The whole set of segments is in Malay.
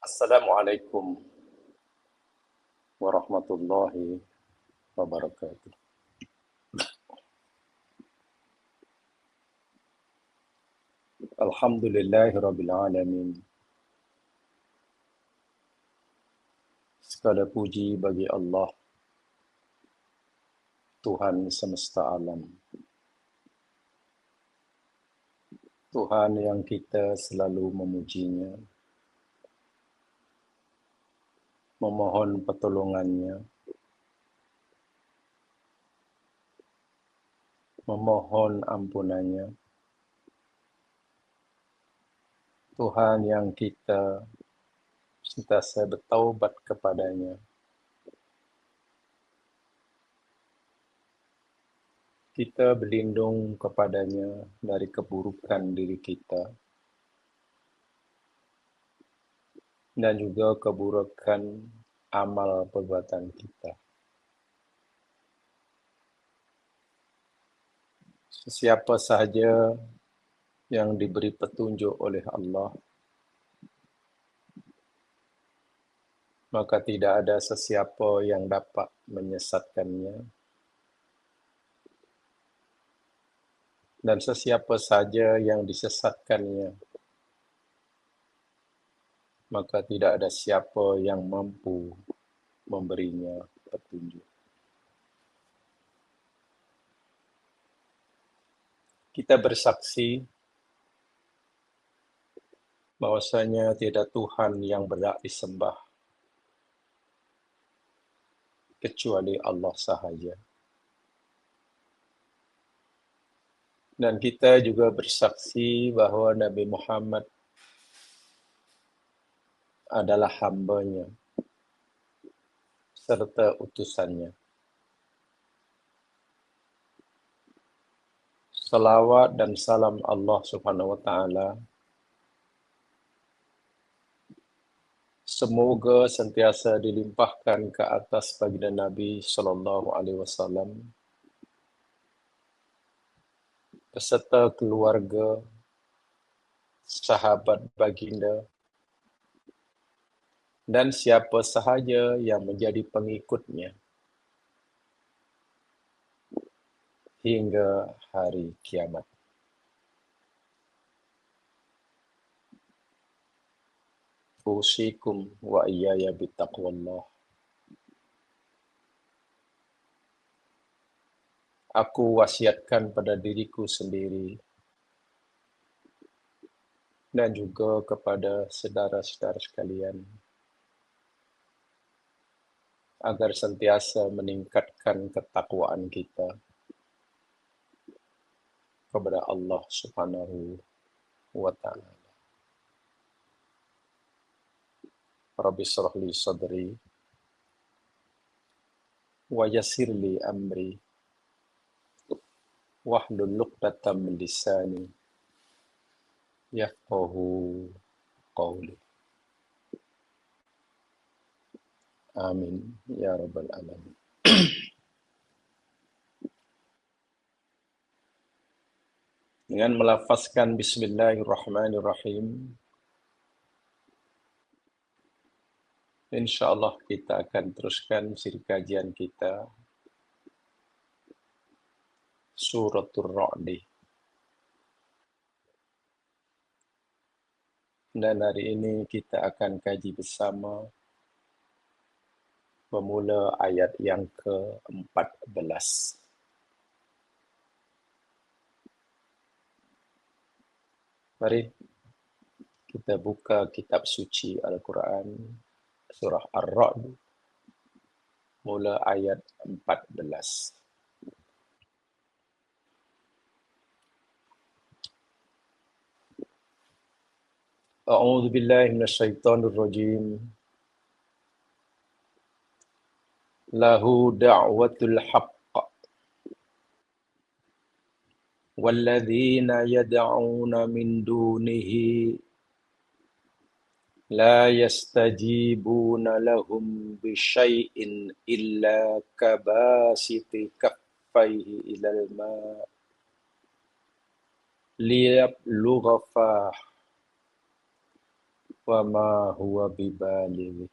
Assalamualaikum warahmatullahi wabarakatuh. Alhamdulillahirabbil alamin. Segala puji bagi Allah, Tuhan semesta alam. Tuhan yang kita selalu memujinya, memohon pertolongannya, memohon ampunannya. Tuhan yang kita sentiasa bertaubat kepadanya. Kita berlindung kepadanya dari keburukan diri kita dan juga keburukan amal perbuatan kita. Siapa sahaja yang diberi petunjuk oleh Allah, maka tidak ada sesiapa yang dapat menyesatkannya. Dan sesiapa saja yang disesatkannya, maka tidak ada siapa yang mampu memberinya petunjuk. Kita bersaksi bahwasanya tiada Tuhan yang berhak disembah kecuali Allah sahaja. Dan kita juga bersaksi bahawa Nabi Muhammad adalah hamba-Nya serta utusannya. Salawat dan salam Allah Subhanahu wa taala semoga sentiasa dilimpahkan ke atas baginda Nabi sallallahu alaihi wasallam beserta keluarga, sahabat baginda dan siapa sahaja yang menjadi pengikutnya hingga hari kiamat. Usikum wa iyaya bittaqwallah. Aku wasiatkan pada diriku sendiri dan juga kepada saudara-saudara sekalian agar sentiasa meningkatkan ketakwaan kita kepada Allah Subhanahu wa taala. Rabbi shrah li sadri wa yassir li amri wahlul 'uqdatam min lisani yafqahu qawli. Amin ya rabbal alamin. Dengan melafazkan bismillahirrahmanirrahim, insyaallah kita akan teruskan siri kajian kita Suratul Ra'd. Dan hari ini kita akan kaji bersama bermula ayat yang ke-14. Mari kita buka kitab suci Al-Quran, surah Ar-Ra'd, mula ayat 14. A'udzu billahi minasyaitonir rajim. Lahu da'watul haqq walladzina yad'una min dunihi la yastajibuna lahum bisyai'in illa kabasiti kaffaihi ilal ma' liyablugha fah wa ma huwa bibaligh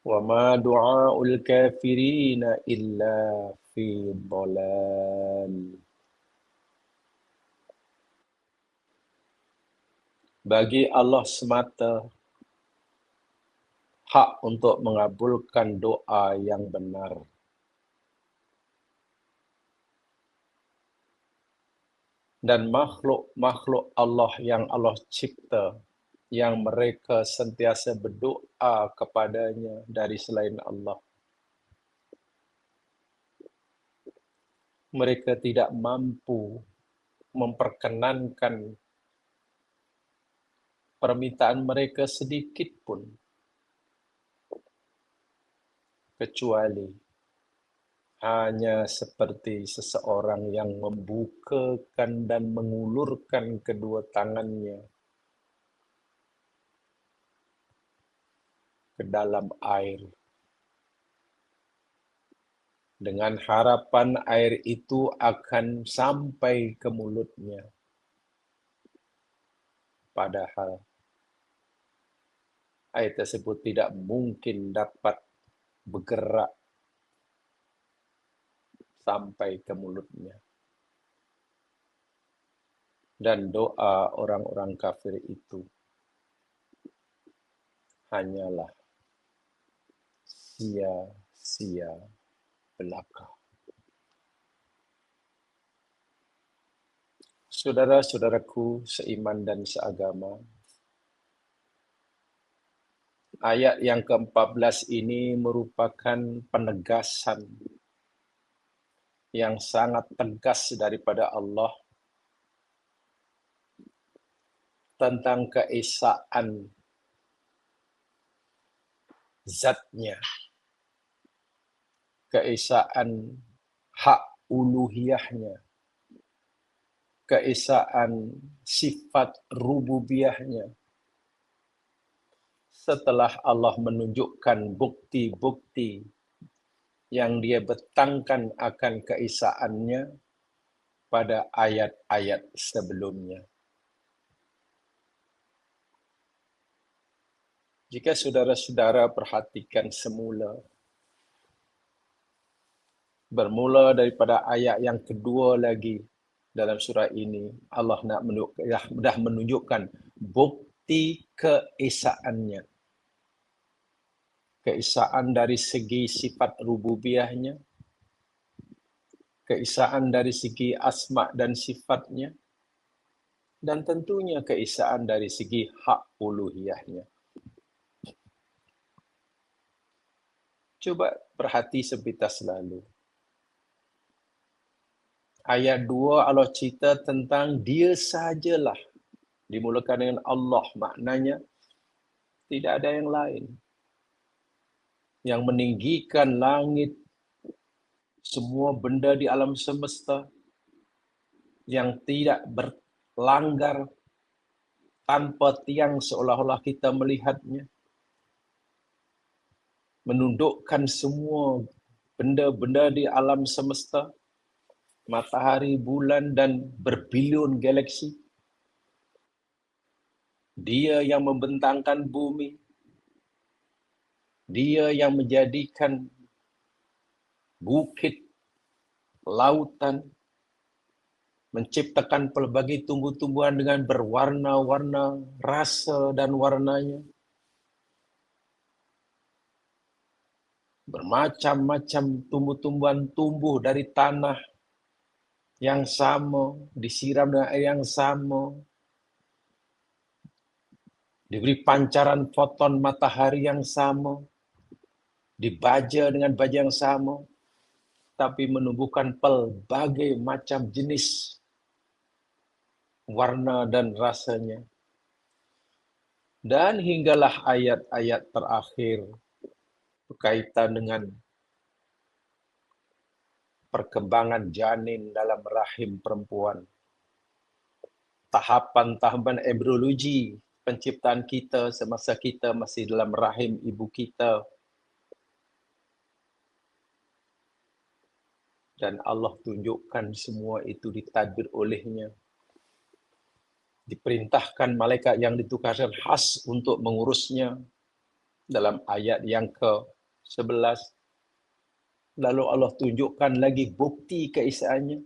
wa ma du'aul kafirina illa fi dhalal. Bagi Allah semata hak untuk mengabulkan doa yang benar. Dan makhluk-makhluk Allah yang Allah cipta, yang mereka sentiasa berdoa kepadanya dari selain Allah, mereka tidak mampu memperkenankan permintaan mereka sedikit pun, kecuali hanya seperti seseorang yang membukakan dan mengulurkan kedua tangannya ke dalam air, dengan harapan air itu akan sampai ke mulutnya. Padahal air tersebut tidak mungkin dapat bergerak sampai ke mulutnya. Dan doa orang-orang kafir itu hanyalah sia-sia belaka. Saudara-saudaraku seiman dan seagama, ayat yang ke-14 ini merupakan penegasan yang sangat tegas daripada Allah tentang keesaan zatnya, keesaan hak uluhiyahnya, keesaan sifat rububiyahnya. Setelah Allah menunjukkan bukti-bukti yang dia betangkan akan keesaannya pada ayat-ayat sebelumnya. Jika saudara-saudara perhatikan semula, bermula daripada ayat yang kedua lagi dalam surah ini, Allah dah menunjukkan bukti keesaannya. Keesaan dari segi sifat rububiyahnya, keesaan dari segi asma dan sifatnya, dan tentunya keesaan dari segi hak uluhiyahnya. Coba perhati sepintas lalu. Ayat 2 Allah cerita tentang dia sajalah. Dimulakan dengan Allah, maknanya tidak ada yang lain. Yang meninggikan langit, semua benda di alam semesta, yang tidak berlanggar tanpa tiang seolah-olah kita melihatnya. Menundukkan semua benda-benda di alam semesta, matahari, bulan, dan berbilion galaksi. Dia yang membentangkan bumi. Dia yang menjadikan bukit, lautan, menciptakan pelbagai tumbuh-tumbuhan dengan berwarna-warna rasa dan warnanya. Bermacam-macam tumbuh-tumbuhan tumbuh dari tanah yang sama, disiram dengan air yang sama, diberi pancaran foton matahari yang sama, dibaja dengan baja yang sama, tapi menumbuhkan pelbagai macam jenis warna dan rasanya. Dan hinggalah ayat-ayat terakhir berkaitan dengan perkembangan janin dalam rahim perempuan. Tahapan-tahapan embriologi penciptaan kita semasa kita masih dalam rahim ibu kita. Dan Allah tunjukkan semua itu ditadbir olehnya. Diperintahkan malaikat yang ditugaskan khas untuk mengurusnya dalam ayat yang ke-11. Lalu Allah tunjukkan lagi bukti keesaannya.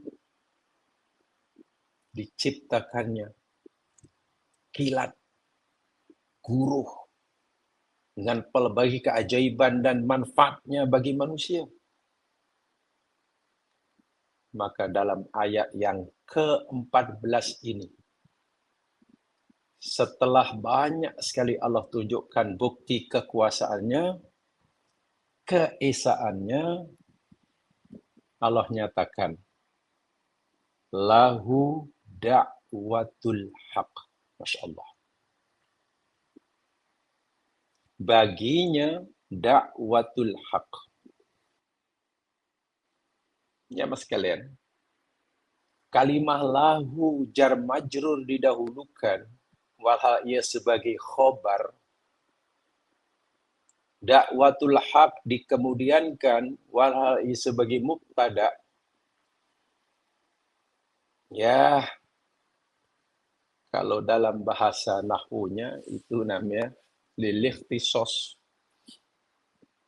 Diciptakannya kilat, guruh, dengan pelbagai keajaiban dan manfaatnya bagi manusia. Maka dalam ayat yang ke-14 ini, setelah banyak sekali Allah tunjukkan bukti kekuasaannya, keesaannya, Allah nyatakan, lahu da'watul haq. Masya Allah. Baginya da'watul haq. Ya mas sekalian, kalimah lahu jar majrur didahulukan, walhal ia sebagai khobar. Da'watul haq dikemudiankan, walhal ia sebagai mubtada. Ya, kalau dalam bahasa nahwunya itu namanya lilikhtisos,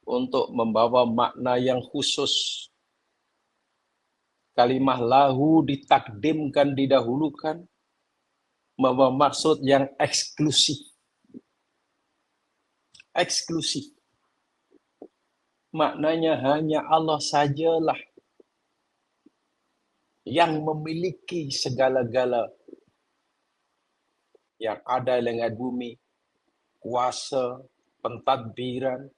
untuk membawa makna yang khusus. Kalimah lahu ditakdimkan, didahulukan, membawa maksud yang eksklusif. Eksklusif. Maknanya hanya Allah sajalah yang memiliki segala-gala yang ada dengan bumi, kuasa, pentadbiran,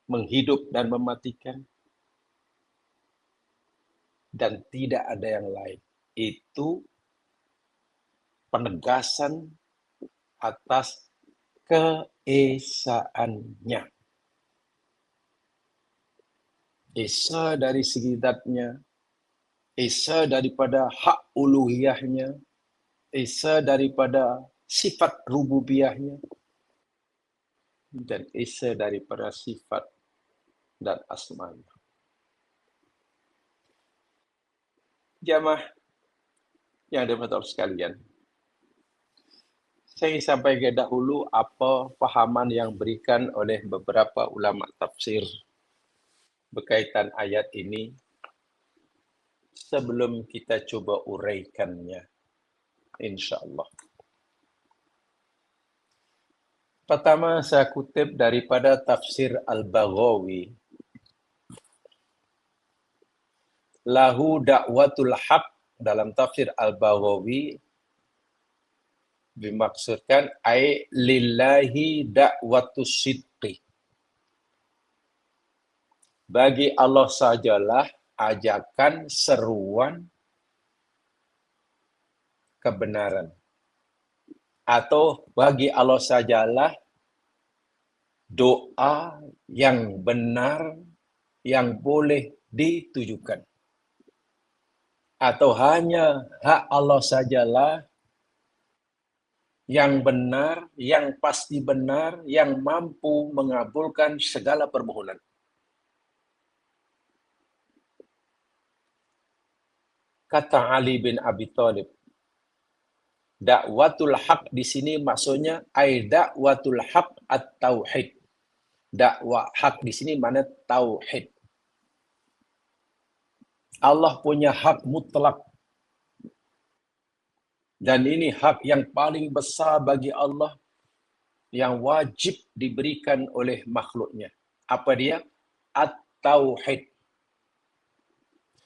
menghidup dan mematikan, dan tidak ada yang lain. Itu penegasan atas keesaannya. Esa dari segi zatnya, esa daripada hak uluhiyahnya, esa daripada sifat rububiyahnya, dan esa daripada sifat dan asmanya. Jamaah yang dirahmati sekalian, saya ingin sampaikan dahulu apa pahaman yang berikan oleh beberapa ulama tafsir berkaitan ayat ini sebelum kita coba uraikannya, insya-Allah. Pertama, saya kutip daripada tafsir Al-Baghawi. Lahu da'watul haq, dalam tafsir Al-Baghawi dimaksudkan ai lillahi da'watus sidqi. Bagi Allah sajalah ajakan, seruan kebenaran. Atau bagi Allah sajalah doa yang benar yang boleh ditujukan. Atau hanya hak Allah sajalah yang benar, yang pasti benar, yang mampu mengabulkan segala permohonan. Kata Ali bin Abi Thalib, dakwatul haq di sini maksudnya ai dakwatul haq at-tauhid. Dakwah hak di sini mana tauhid. Allah punya hak mutlak. Dan ini hak yang paling besar bagi Allah yang wajib diberikan oleh makhluknya. Apa dia? At-tauhid.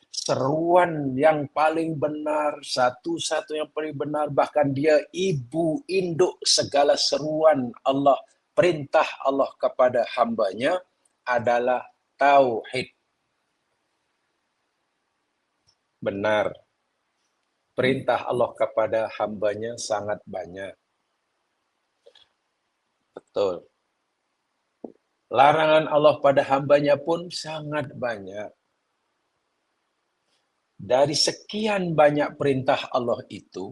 Seruan yang paling benar, satu-satu yang paling benar, bahkan dia ibu induk segala seruan Allah, perintah Allah kepada hambanya adalah tauhid. Benar. Perintah Allah kepada hambanya sangat banyak. Betul. Larangan Allah pada hambanya pun sangat banyak. Dari sekian banyak perintah Allah itu,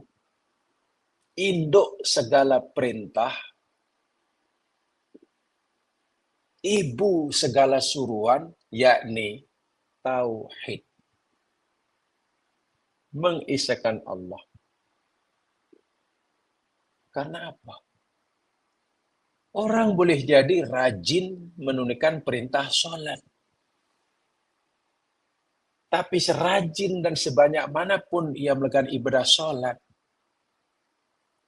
induk segala perintah, ibu segala suruhan, yakni tauhid. Mengisahkan Allah. Karena apa? Orang boleh jadi rajin menunaikan perintah sholat. Tapi serajin dan sebanyak manapun ia melakukan ibadah sholat,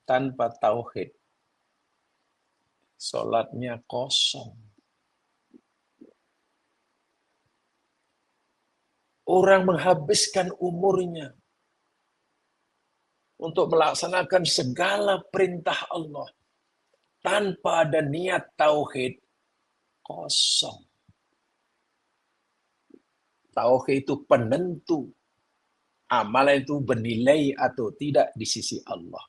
tanpa tauhid, sholatnya kosong. Orang menghabiskan umurnya untuk melaksanakan segala perintah Allah tanpa ada niat tauhid, kosong. Tauhid itu penentu amalan itu bernilai atau tidak di sisi Allah.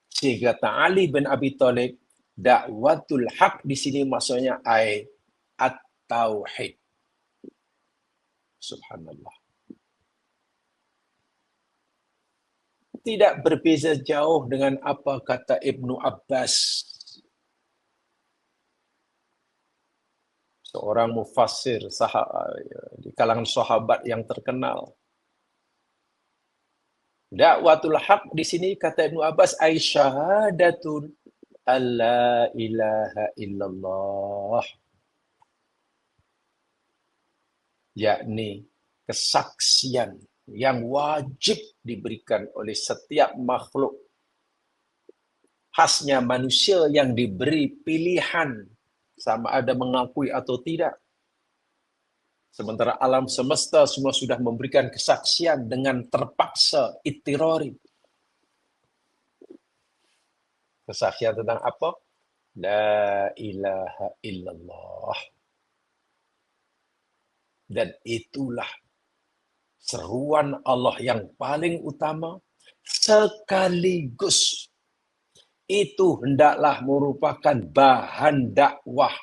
Sehingga Ali bin Abi Thalib, dakwatul haq di sini maksudnya at-tauhid. Subhanallah. Tidak berbeza jauh dengan apa kata Ibnu Abbas, seorang mufassir di kalangan sahabat yang terkenal. Dakwatul haq di sini kata Ibnu Abbas ay syahadatun alla ilaha illallah, yakni kesaksian yang wajib diberikan oleh setiap makhluk, khasnya manusia yang diberi pilihan sama ada mengakui atau tidak. Sementara alam semesta semua sudah memberikan kesaksian dengan terpaksa, ittirari. Kesaksian tentang apa? La ilaha illallah. Dan itulah seruan Allah yang paling utama, sekaligus itu hendaklah merupakan bahan dakwah.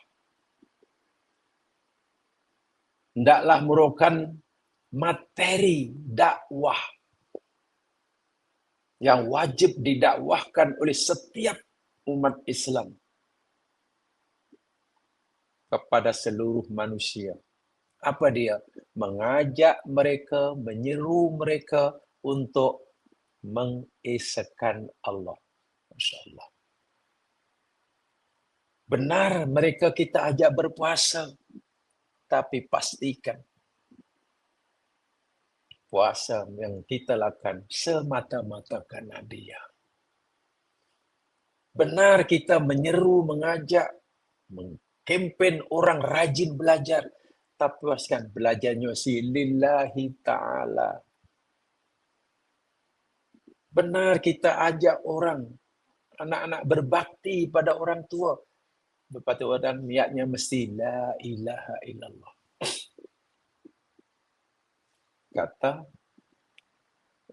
Hendaklah merupakan materi dakwah yang wajib didakwahkan oleh setiap umat Islam kepada seluruh manusia. Apa dia? Mengajak mereka, menyeru mereka untuk mengesahkan Allah. Masya Allah. Benar mereka kita ajak berpuasa, tapi pastikan puasa yang kita lakukan semata-mata karena dia. Benar kita menyeru, mengajak, mengkampen orang rajin belajar, tapi pastikan belajarnya lillahi ta'ala. Benar kita ajak orang, anak-anak berbakti pada orang tua, berbakti orang niatnya mesti la ilaha illallah. Kata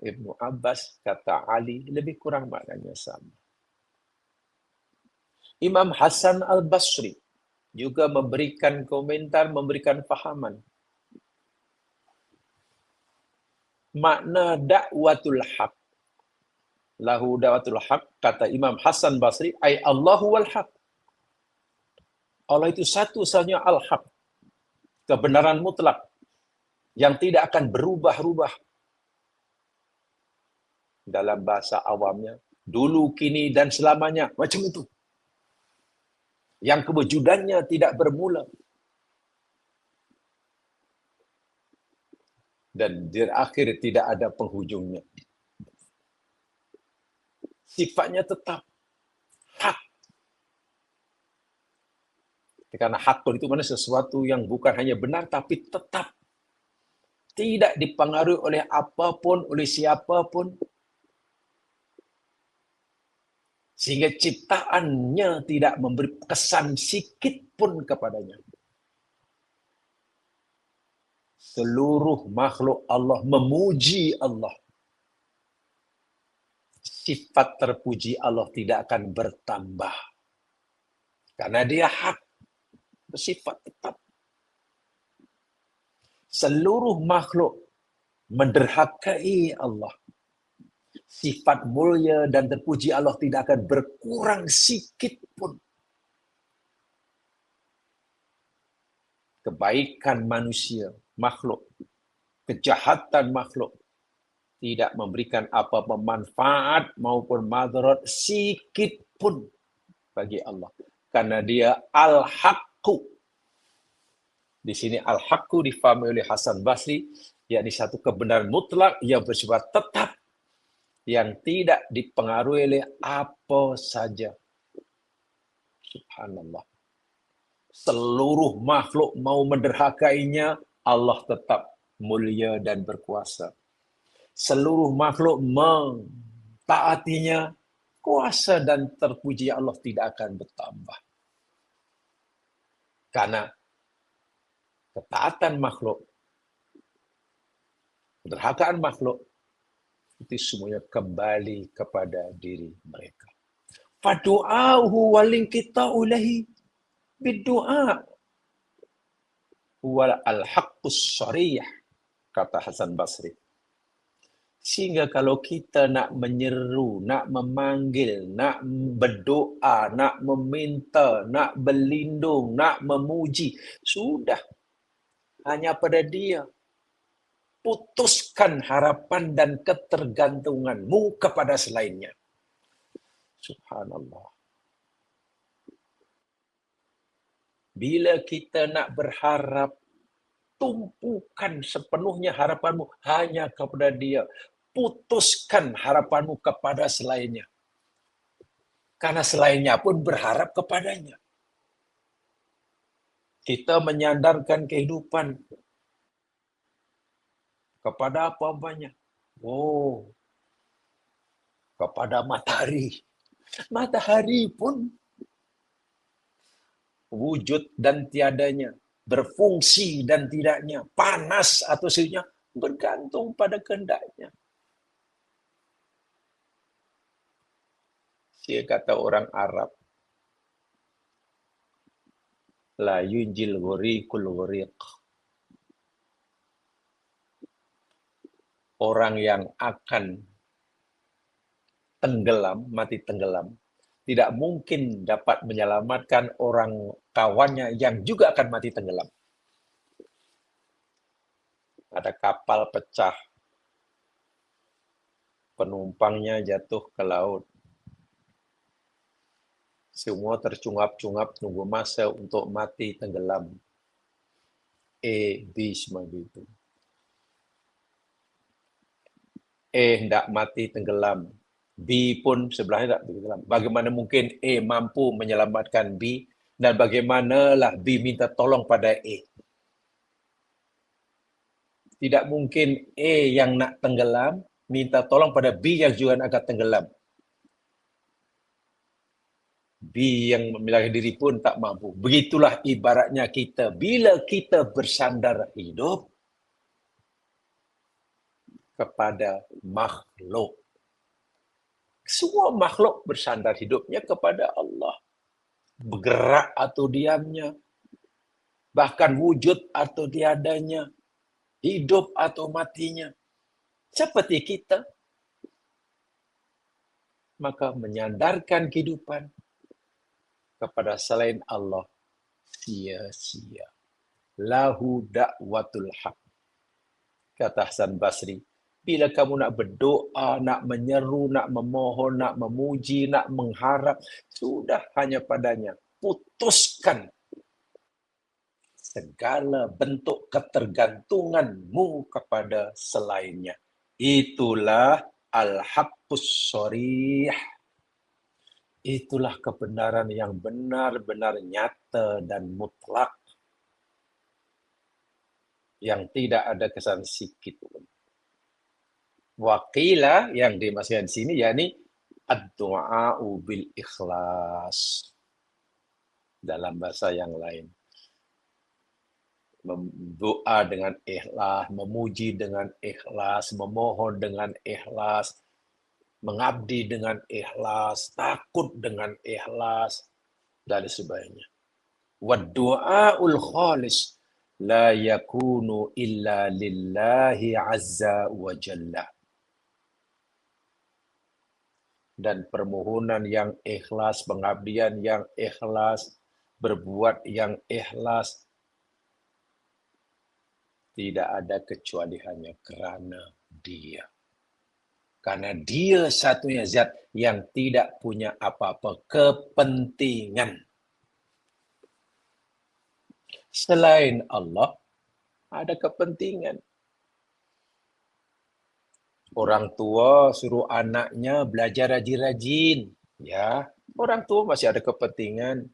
Ibnu Abbas, kata Ali, lebih kurang maknanya sama. Imam Hasan al-Basri juga memberikan komentar, memberikan fahaman. Makna dakwatul haq. Lahu dakwatul haq, kata Imam Hasan Basri, ay Allahu wal haq. Allah itu satu-satunya al-haq. Kebenaran mutlak yang tidak akan berubah-ubah. Dalam bahasa awamnya, dulu, kini, dan selamanya. Macam itu. Yang kewujudannya tidak bermula. Dan di akhir tidak ada penghujungnya. Sifatnya tetap hak. Karena hak itu mana sesuatu yang bukan hanya benar, tapi tetap. Tidak dipengaruhi oleh apapun, oleh siapapun. Sehingga ciptaannya tidak memberi kesan sikit pun kepadanya. Seluruh makhluk Allah memuji Allah. Sifat terpuji Allah tidak akan bertambah. Karena dia hak, bersifat tetap. Seluruh makhluk menderhakai Allah. Sifat mulia dan terpuji Allah tidak akan berkurang sikit pun. Kebaikan manusia, makhluk, kejahatan makhluk, tidak memberikan apa-apa manfaat maupun madarat sikit pun bagi Allah. Karena dia al-haqqu. Di sini al-haqqu difahami oleh Hasan Basri, yakni satu kebenaran mutlak yang bersifat tetap, yang tidak dipengaruhi oleh apa saja. Subhanallah. Seluruh makhluk mau menderhakainya, Allah tetap mulia dan berkuasa. Seluruh makhluk mentaatinya, kuasa dan terpuji Allah tidak akan bertambah. Karena ketaatan makhluk, kederhakaan makhluk, itu semuanya kembali kepada diri mereka. Fadu'ahu walinkita'u lahi biddu'a wal al-haqqus syarih, kata Hasan Basri. Sehingga kalau kita nak menyeru, nak memanggil, nak berdoa, nak meminta, nak berlindung, nak memuji, sudah hanya pada Dia. Putuskan harapan dan ketergantunganmu kepada selainnya. Subhanallah. Bila kita nak berharap, tumpukan sepenuhnya harapanmu hanya kepada Dia. Putuskan harapanmu kepada selainnya. Karena selainnya pun berharap kepadanya. Kita menyandarkan kehidupan kepada apa banyak? Oh, kepada matahari. Matahari pun wujud dan tiadanya, berfungsi dan tidaknya, panas atau suhunya, bergantung pada kehendaknya. Dia kata orang Arab, la yunjil ghuriqul ghuriq. Orang yang akan tenggelam, mati tenggelam, tidak mungkin dapat menyelamatkan orang kawannya yang juga akan mati tenggelam. Ada kapal pecah, penumpangnya jatuh ke laut. Semua tercungap-cungap nunggu masa untuk mati tenggelam. B semua itu. Hendak mati tenggelam. B pun sebelahnya tak tenggelam. Bagaimana mungkin A mampu menyelamatkan B, dan bagaimanalah B minta tolong pada A? Tidak mungkin A yang nak tenggelam minta tolong pada B yang juga akan tenggelam. B yang memiliki diri pun tak mampu. Begitulah ibaratnya kita. Bila kita bersandar hidup kepada makhluk. Semua makhluk bersandar hidupnya kepada Allah. Bergerak atau diamnya. Bahkan wujud atau tiadanya. Hidup atau matinya. Seperti kita. Maka menyandarkan kehidupan kepada selain Allah sia-sia. Lahu da'watul haq. Kata Hasan Basri, bila kamu nak berdoa, nak menyeru, nak memohon, nak memuji, nak mengharap, sudah hanya padanya. Putuskan segala bentuk ketergantunganmu kepada selainnya. Itulah al-haqqus sharih. Itulah kebenaran yang benar-benar nyata dan mutlak. Yang tidak ada kesan sikit pun. Waqila yang dimaksudkan di sini yakni ad-du'a'u bil ikhlas. Dalam bahasa yang lain. Doa dengan ikhlas, memuji dengan ikhlas, memohon dengan ikhlas, mengabdi dengan ikhlas, takut dengan ikhlas, dan sebagainya. Wad-du'aul khalis la yakunu illa lillahi azza wa jalla. Dan permohonan yang ikhlas, pengabdian yang ikhlas, berbuat yang ikhlas, tidak ada kecuali hanya kerana Dia. Karena dia satunya zat yang tidak punya apa-apa kepentingan. Selain Allah, ada kepentingan. Orang tua suruh anaknya belajar rajin-rajin. Ya, orang tua masih ada kepentingan.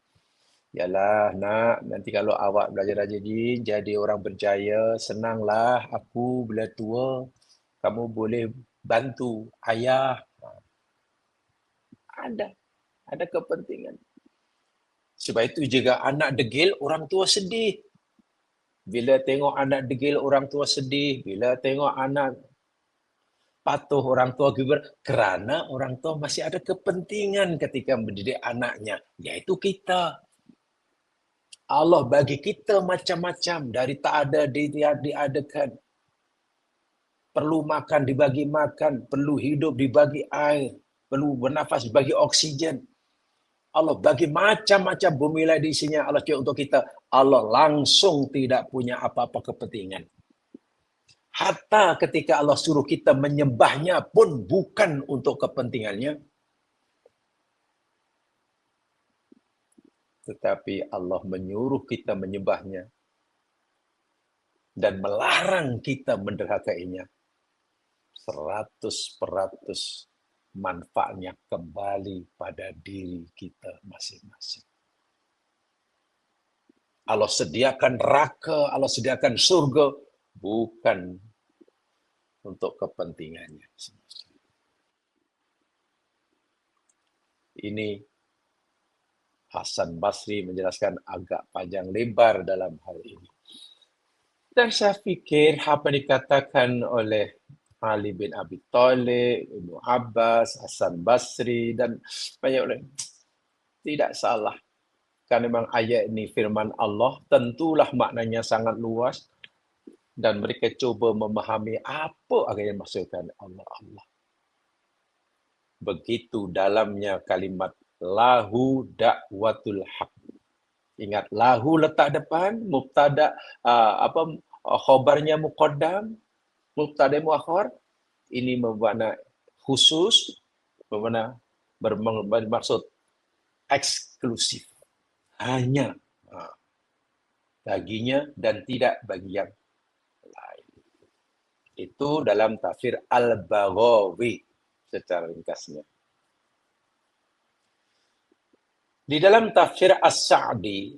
Yalah, nak, nanti kalau awak belajar rajin, jadi orang berjaya, senanglah aku bila tua. Kamu boleh bantu ayah. Ada, ada kepentingan. Sebab itu jika anak degil, orang tua sedih. Bila tengok anak degil, orang tua sedih. Bila tengok anak patuh, orang tua gibur. Kerana orang tua masih ada kepentingan ketika mendidik anaknya, yaitu kita. Allah bagi kita macam-macam. Dari tak ada, diadakan. Perlu makan, dibagi makan. Perlu hidup, dibagi air. Perlu bernafas, dibagi oksigen. Allah bagi macam-macam bumi lah di isinya. Allah cakap untuk kita. Allah langsung tidak punya apa-apa kepentingan. Hatta ketika Allah suruh kita menyembahnya pun bukan untuk kepentingannya. Tetapi Allah menyuruh kita menyembahnya. Dan melarang kita menderhakainya. 100% manfaatnya kembali pada diri kita masing-masing. Allah sediakan neraka, Allah sediakan surga, bukan untuk kepentingannya. Ini Hasan Basri menjelaskan agak panjang lebar dalam hal ini. Dan saya fikir apa dikatakan oleh Ali bin Abi Thalib, Ibnu Abbas, Hasan Basri dan banyak orang tidak salah. Karena memang ayat ini firman Allah, tentulah maknanya sangat luas dan mereka cuba memahami apa yang dimaksudkan Allah. Begitu dalamnya kalimat lahu da'watul haq. Ingat, lahu letak depan, mubtada khabarnya muqaddam, mubtada muakhar. Ini bermakna khusus, bermaksud eksklusif. Hanya baginya dan tidak bagi yang lain. Itu dalam tafsir Al-Baghawi secara ringkasnya. Di dalam tafsir As-Sa'di,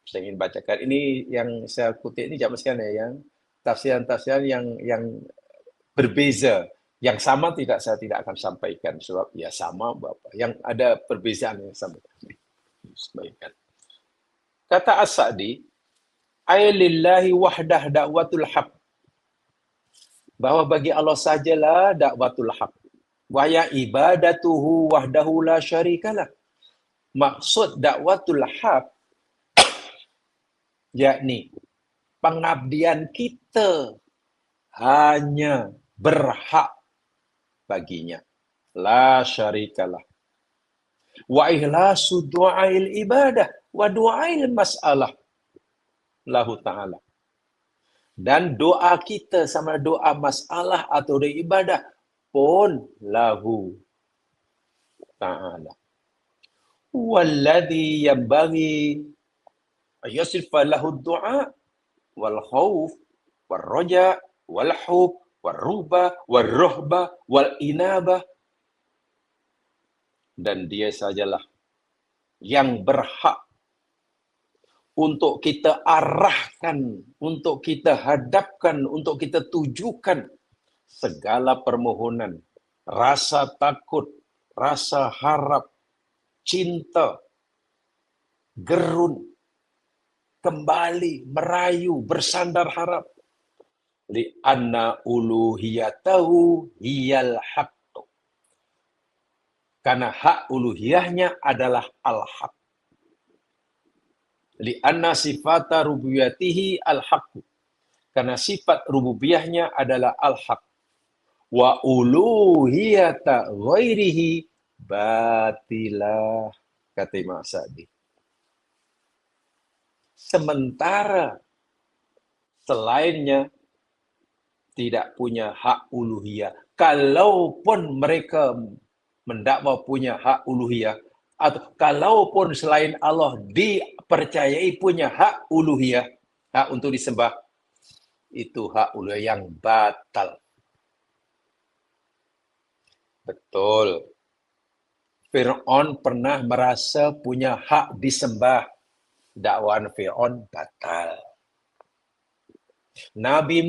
saya ingin bacakan ini yang saya kutip ini jangan sekalian ya, yang tafsiran-tafsiran yang berbeza, yang sama saya tidak akan sampaikan sebab ya sama Bapak. Yang ada perbezaan yang sama. Sampaikan. Kata As-Sa'di, ay lillahi wahdah da'watul haq. Bahwa bagi Allah sajalah da'watul haq. Wa ya ibadatuhu wahdahu la syarikalah. Maksud da'watul haq yakni pengabdian kita hanya berhak baginya. La syarikalah. Wa ihlasu du'ail ibadah wa du'ail mas'alah lahu ta'ala. Dan doa kita sama doa masalah atau doa ibadah pun lahu ta'ala. Walladhi yambaghi yasrifa lahu du'a wal khawf wal raja wal hub wal ruba wal ruhba wal inabah. Dan dia sajalah yang berhak untuk kita arahkan, untuk kita hadapkan, untuk kita tujukan segala permohonan, rasa takut, rasa harap, cinta, gerun, kembali, merayu, bersandar harap. Li'anna uluhiyatahu hiyal haq. Karena hak uluhiyahnya adalah al-haq. Li'anna sifata rububiyatihi al-haq. Karena sifat rububiyahnya adalah al-haq. Wa uluhiyata ghairihi batilah. Kata Imam Sa'di. Sementara selainnya tidak punya hak uluhiyah. Kalaupun mereka mendakwa punya hak uluhiyah, atau kalaupun selain Allah dipercayai punya hak uluhiyah, hak untuk disembah, itu hak uluhiyah yang batal. Betul. Fir'aun pernah merasa punya hak disembah. Dakwaan Fir'aun batal. Nabi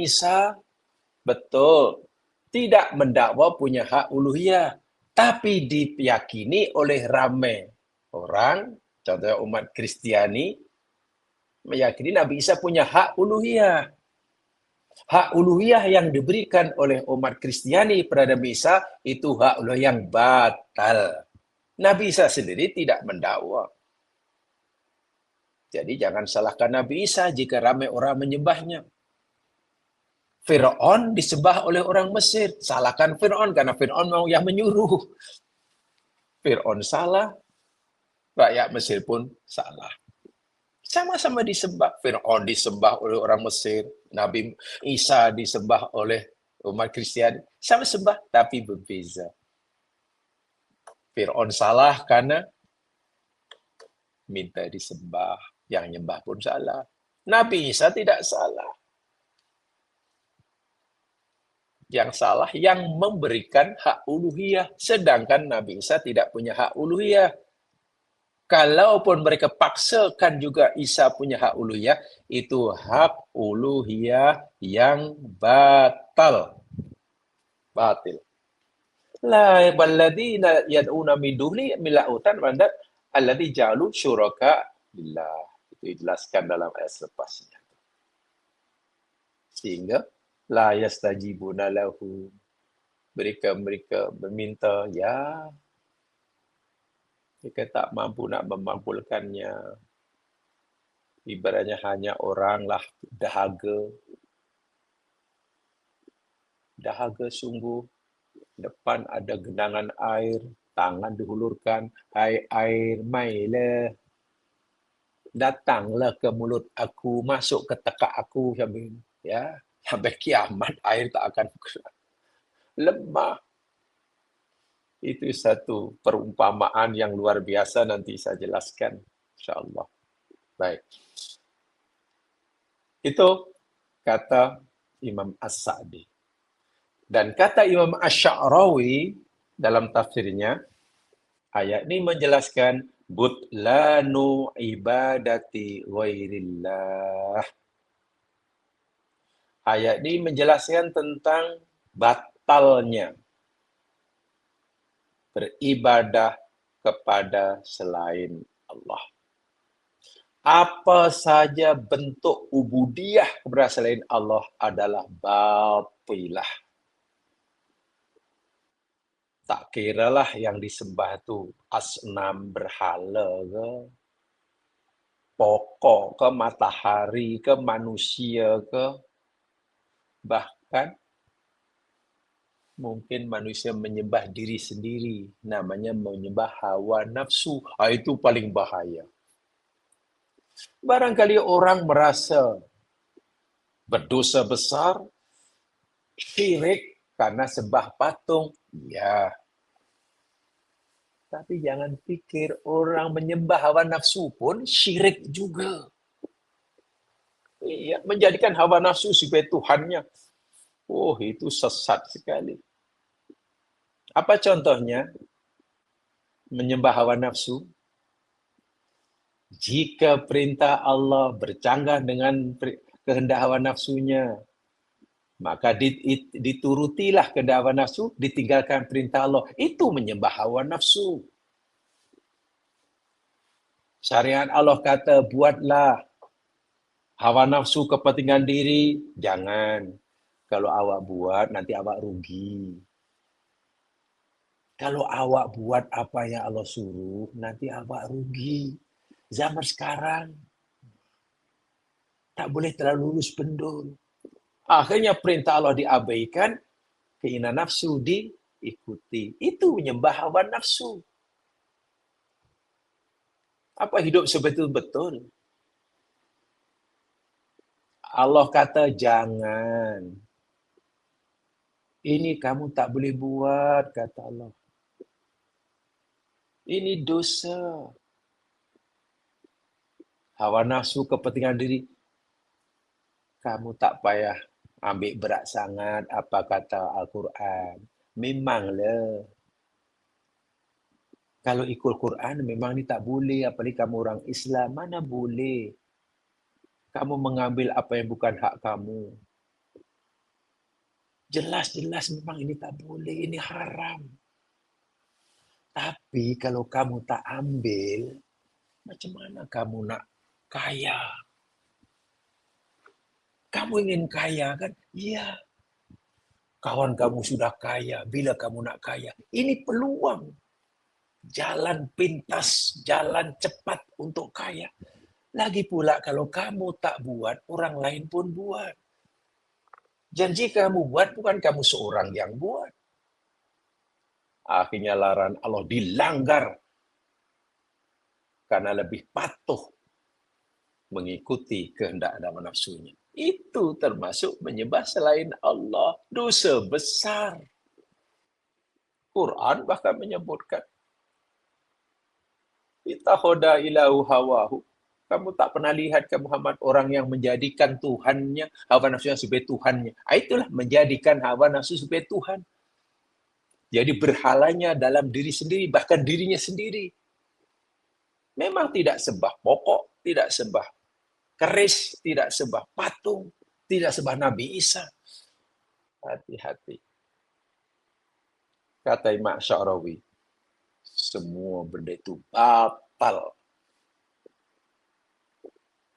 Isa betul tidak mendakwa punya hak uluhiyah, tapi diyakini oleh ramai orang, contohnya umat Kristiani, meyakini Nabi Isa punya hak uluhiyah. Hak uluhiyah yang diberikan oleh umat Kristiani pada Nabi Isa itu hak uluhiyah yang batal. Nabi Isa sendiri tidak mendakwa. Jadi jangan salahkan Nabi Isa jika ramai orang menyembahnya. Fir'aun disembah oleh orang Mesir. Salahkan Fir'aun karena Fir'aun mau yang menyuruh. Fir'aun salah, rakyat Mesir pun salah. Sama-sama disembah. Fir'aun disembah oleh orang Mesir. Nabi Isa disembah oleh umat Kristiani. Sama sembah, tapi berbeza. Fir'aun salah karena minta disembah. Yang nyembah pun salah. Nabi Isa tidak salah. Yang salah yang memberikan hak uluhiyah. Sedangkan Nabi Isa tidak punya hak uluhiyah. Kalaupun mereka paksakan juga Isa punya hak uluhiyah, itu hak uluhiyah yang batal. Batil. La walladzina yad'una min duni milautan mandat alladzi ja'alu syuraka billah. Itu dijelaskan dalam ayat selepasnya. Sehingga la yastajibuna lahu. Mereka meminta, ya mereka tak mampu nak memampukannya. Ibaratnya hanya oranglah dahaga. Dahaga sungguh. Depan ada genangan air, tangan dihulurkan, air mailah. Datanglah ke mulut aku, masuk ke tekak aku sampai kiamat air tak akan lemah. Itu satu perumpamaan yang luar biasa, nanti saya jelaskan insyaallah. Baik. Itu kata Imam As-Sa'di. Dan kata Imam Asy-Sya'rawi dalam tafsirnya, ayat ini menjelaskan butlanu ibadati ghairillah. Ayat ini menjelaskan tentang batalnya beribadah kepada selain Allah. Apa saja bentuk ubudiyah kepada selain Allah adalah batilah. Tak kiralah yang disembah itu asnam berhala ke, pokok ke, matahari ke, manusia ke, bahkan mungkin manusia menyembah diri sendiri, namanya menyembah hawa nafsu. Itu paling bahaya. Barangkali orang merasa berdosa besar, syirik karena sembah patung. Ya. Tapi jangan pikir orang menyembah hawa nafsu pun syirik juga. Iya, menjadikan hawa nafsu sebagai Tuhannya. Oh, itu sesat sekali. Apa contohnya? Menyembah hawa nafsu. Jika perintah Allah bercanggah dengan kehendak hawa nafsunya, maka diturutilah kehendak hawa nafsu, ditinggalkan perintah Allah. Itu menyembah hawa nafsu. Syariat Allah kata, buatlah hawa nafsu kepentingan diri. Jangan. Kalau awak buat, nanti awak rugi. Kalau awak buat apa yang Allah suruh, nanti awak rugi. Zaman sekarang tak boleh terlalu lurus pendul. Akhirnya perintah Allah diabaikan, keinginan nafsu diikuti. Itu menyembah hawa nafsu. Apa hidup sebetul-betul? Allah kata jangan. Ini kamu tak boleh buat, kata Allah. Ini dosa. Hawa nafsu, kepentingan diri, kamu tak payah ambil berat sangat apa kata Al-Quran. Memanglah, kalau ikut Quran memang ni tak boleh. Apalagi kamu orang Islam, mana boleh. Kamu mengambil apa yang bukan hak kamu. Jelas-jelas memang ini tak boleh, ini haram. Tapi kalau kamu tak ambil, macam mana kamu nak kaya? Kamu ingin kaya kan? Iya. Kawan kamu sudah kaya, bila kamu nak kaya? Ini peluang. Jalan pintas, jalan cepat untuk kaya. Lagi pula kalau kamu tak buat, orang lain pun buat. Janji kamu buat, bukan kamu seorang yang buat. Akhirnya larangan Allah dilanggar karena lebih patuh mengikuti kehendak dan nafsunya. Itu termasuk menyembah selain Allah. Dosa besar. Quran bahkan menyebutkan, ittakhadha ilahu hawahu. Kamu tak pernah lihat ke Muhammad orang yang menjadikan Tuhannya, hawa nafsunya sebagai Tuhannya. Itulah menjadikan hawa nafsu sebagai Tuhan. Jadi berhalanya dalam diri sendiri, bahkan dirinya sendiri. Memang tidak sembah pokok, tidak sembah keris, tidak sembah patung, tidak sembah Nabi Isa. Hati-hati. Kata Imam Sya'rawi, semua benda itu batal.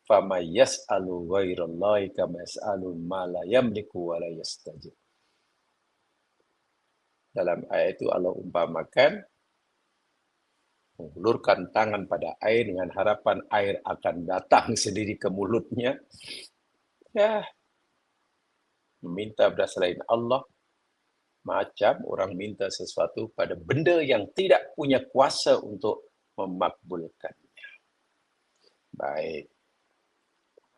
Fama yas'alu ghairallahi kama yas'alu ma la yamliku wa la yastajib. Dalam ayat itu Allah umpamakan mengulurkan tangan pada air dengan harapan air akan datang sendiri ke mulutnya. Ya, meminta pada selain Allah macam orang minta sesuatu pada benda yang tidak punya kuasa untuk memakbulkannya. Baik.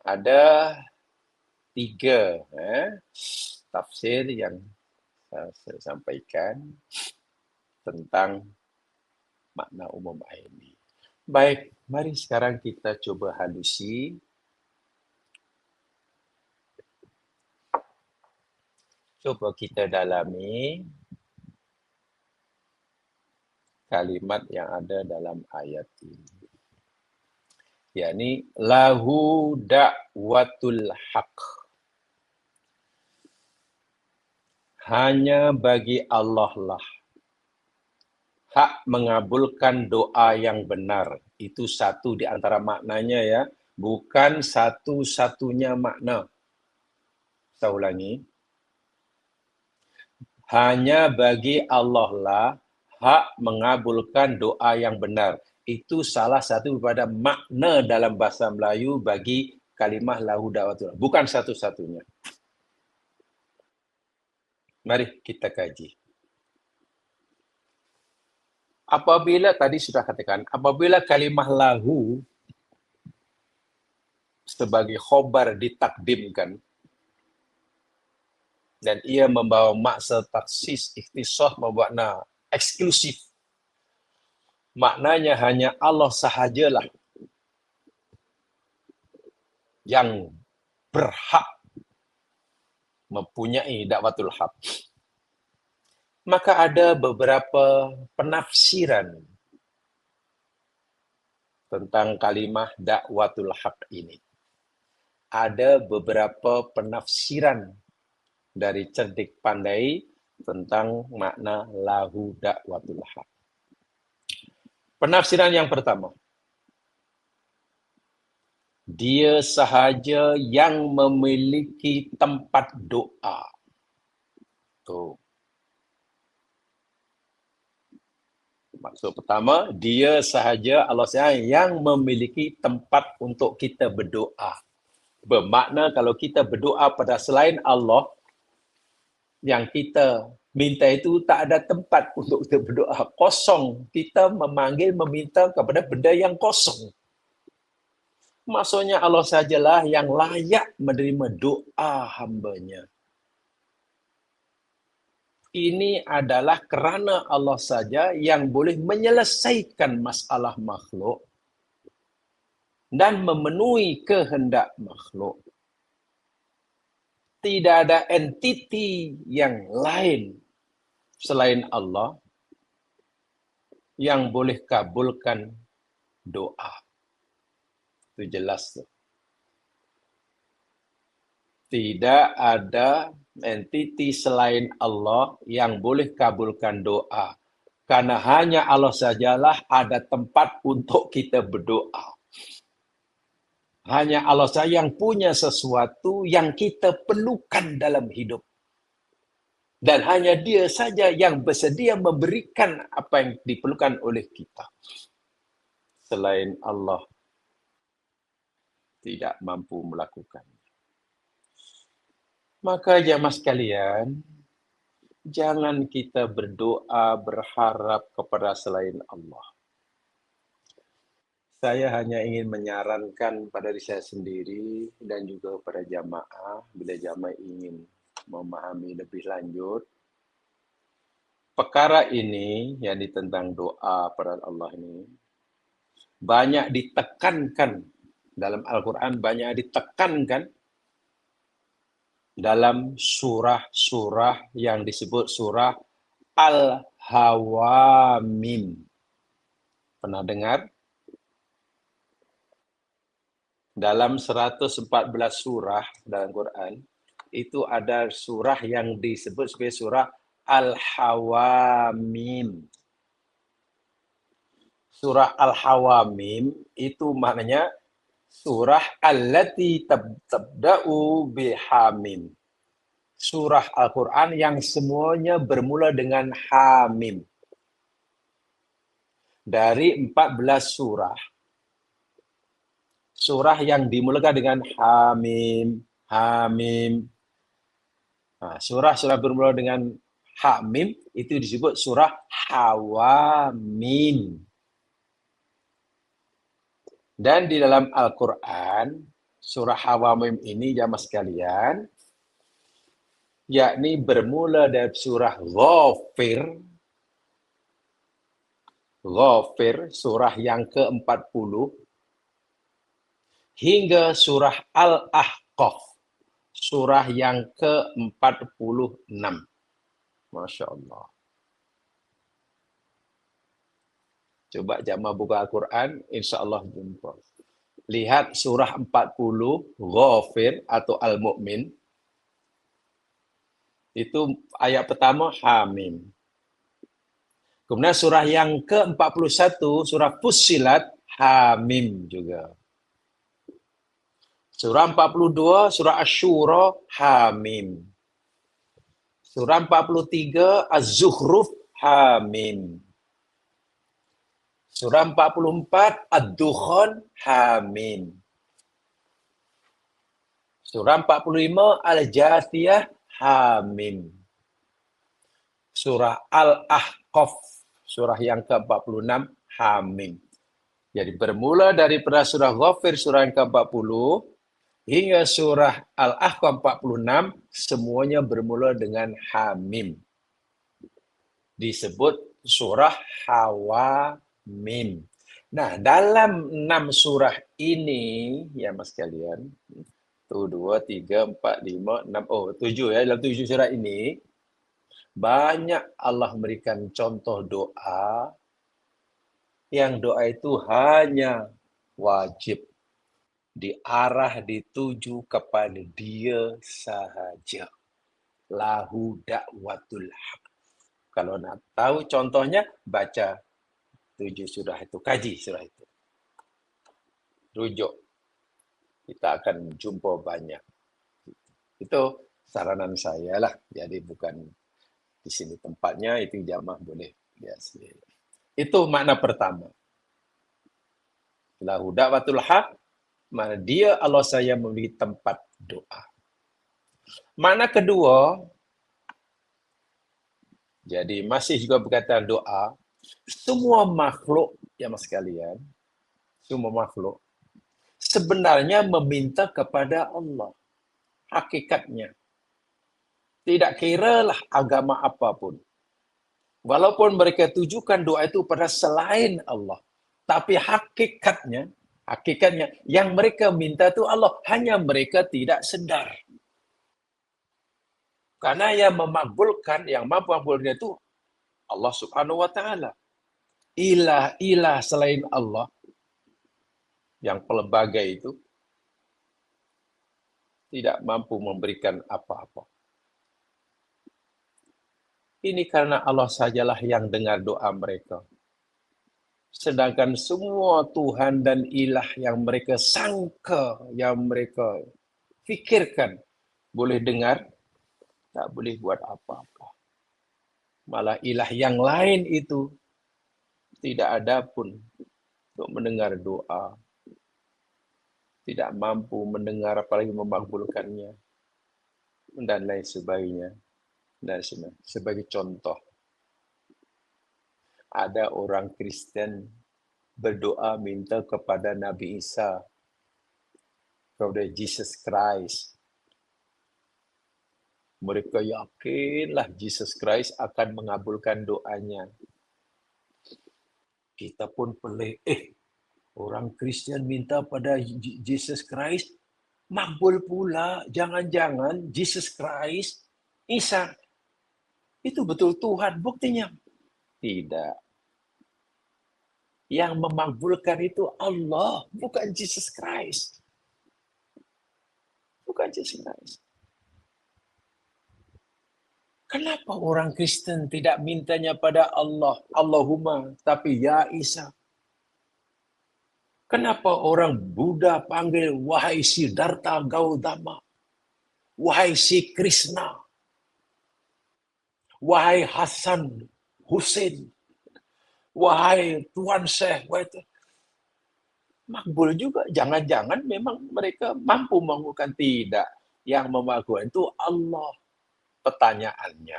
Ada 3 tafsir yang saya sampaikan tentang makna umum ayat ini. Baik, mari sekarang kita cuba halusi. Cuba kita dalami kalimat yang ada dalam ayat ini. Yakni lahu da'watul haq. Hanya bagi Allah lah hak mengabulkan doa yang benar. Itu satu di antara maknanya ya. Bukan satu-satunya makna. Saya ulangi. Hanya bagi Allah lah hak mengabulkan doa yang benar. Itu salah satu daripada makna dalam bahasa Melayu bagi kalimah lahu da'watul. Bukan satu-satunya. Mari kita kaji. Apabila tadi sudah katakan, apabila kalimah lahu sebagai khobar ditakdimkan dan ia membawa maksa taksis, ikhtisas, bermakna eksklusif. Maknanya hanya Allah sahajalah yang berhak mempunyai dakwatul haq. Maka ada beberapa penafsiran tentang kalimah dakwatul haq ini. Ada beberapa penafsiran dari cerdik pandai tentang makna lahu dakwatul haq. Penafsiran yang pertama, dia sahaja yang memiliki tempat doa. Tuh. Maksud pertama, dia sahaja Allah SWT yang memiliki tempat untuk kita berdoa. Bermakna kalau kita berdoa pada selain Allah, yang kita minta itu tak ada tempat untuk kita berdoa. Kosong. Kita memanggil, meminta kepada benda yang kosong. Maksudnya Allah sajalah yang layak menerima doa hambanya. ini adalah kerana Allah saja yang boleh menyelesaikan masalah makhluk dan memenuhi kehendak makhluk. Tidak ada entiti yang lain selain Allah yang boleh kabulkan doa. Itu jelas tuh. Tidak ada entiti selain Allah yang boleh kabulkan doa. Karena hanya Allah sajalah ada tempat untuk kita berdoa. Hanya Allah saja yang punya sesuatu yang kita perlukan dalam hidup. Dan hanya Dia saja yang bersedia memberikan apa yang diperlukan oleh kita. Selain Allah tidak mampu melakukan. Maka jamaah sekalian, jangan kita berdoa berharap kepada selain Allah. Saya hanya ingin menyarankan pada diri saya sendiri dan juga pada jamaah, bila jamaah ingin memahami lebih lanjut, perkara ini, yang tentang doa pada Allah ini, banyak ditekankan dalam Al-Quran, banyak ditekankan dalam surah-surah yang disebut surah Al-Hawamim. Pernah dengar? Dalam 114 surah dalam Quran, itu ada surah yang disebut sebagai surah Al-Hawamim. Surah Al-Hawamim itu maknanya surah allati tabda'u bihamim. Surah Al-Quran yang semuanya bermula dengan Hamim. Dari 14 surah. Surah yang dimulakan dengan Hamim, Hamim. Nah, surah-surah bermula dengan Hamim itu disebut surah Hawamim. Dan di dalam Al-Quran, surah Hawamim ini jamaah sekalian, yakni bermula dari surah Ghafir, surah yang ke-40, hingga surah Al-Ahqaf, surah yang ke-46. Masya Allah. Coba jamaah buka Al-Quran, insya Allah jumpa. Lihat surah 40, Ghafir atau Al-Mu'min. Itu ayat pertama, Hamim. Kemudian surah yang ke-41, surah Fussilat, Hamim juga. Surah 42, surah Asy-Syura, Hamim. Surah 43, Az-Zukhruf, Hamim. Surah 44, Ad-Dukhan, Hamim. Surah 45, Al-Jathiyah, Hamim. Surah Al-Ahqaf, surah yang ke-46, Hamim. Jadi bermula daripada surah Ghafir, surah yang ke-40, hingga surah Al-Ahqaf 46, semuanya bermula dengan Hamim. Disebut surah Hawamim. Nah, dalam 6 surah ini, ya mas kalian, 1, 2, 3, 4, 5, 6, 7 ya, dalam 7 surah ini, banyak Allah memberikan contoh doa, yang doa itu hanya wajib diarah, dituju kepada Dia sahaja. Lahu da'watul haq. Kalau nak tahu contohnya, baca 7 surah itu, kaji surah itu. Rujuk. Kita akan jumpa banyak. Itu saranan saya lah. Jadi bukan di sini tempatnya, itu jamaah boleh lihat sendiri. Itu makna pertama. Lahu da'watul haq, mana Dia Allah saya memiliki tempat doa. Makna kedua, jadi masih juga berkaitan doa, semua makhluk, ya mas sekalian, semua makhluk sebenarnya meminta kepada Allah. Hakikatnya. Tidak kiralah agama apapun. Walaupun mereka tujukan doa itu pada selain Allah. Tapi hakikatnya yang mereka minta itu Allah. Hanya mereka tidak sedar. Karena yang mampu mengabulkan itu Allah Subhanahu wa taala. Ilah selain Allah yang pelbagai itu tidak mampu memberikan apa-apa. Ini karena Allah sajalah yang dengar doa mereka. Sedangkan semua Tuhan dan ilah yang mereka sangka, yang mereka fikirkan boleh dengar, tak boleh buat apa-apa. Malah ilah yang lain itu tidak ada pun untuk mendengar doa. Tidak mampu mendengar apalagi memakbulkannya. Dan lain sebagainya. Dan sebagai contoh, ada orang Kristen berdoa minta kepada Nabi Isa, kepada Jesus Christ. Mereka yakinlah Jesus Christ akan mengabulkan doanya. Kita pun pelik, orang Kristen minta pada Jesus Christ, makbul pula. Jangan-jangan Jesus Christ, Isa, itu betul Tuhan. Buktinya, tidak. Yang memakbulkan itu Allah, bukan Jesus Christ. Bukan Jesus Christ. Kenapa orang Kristen tidak mintanya pada Allah, Allahumma, tapi ya Isa? Kenapa orang Buddha panggil wahai Siddhartha Gautama, wahai si Krishna, wahai Hasan Hussein, wahai Tuan Syekh, makbul juga. Jangan-jangan memang mereka mampu mengabulkan. Tidak. Yang memakbulkan itu Allah. Pertanyaannya,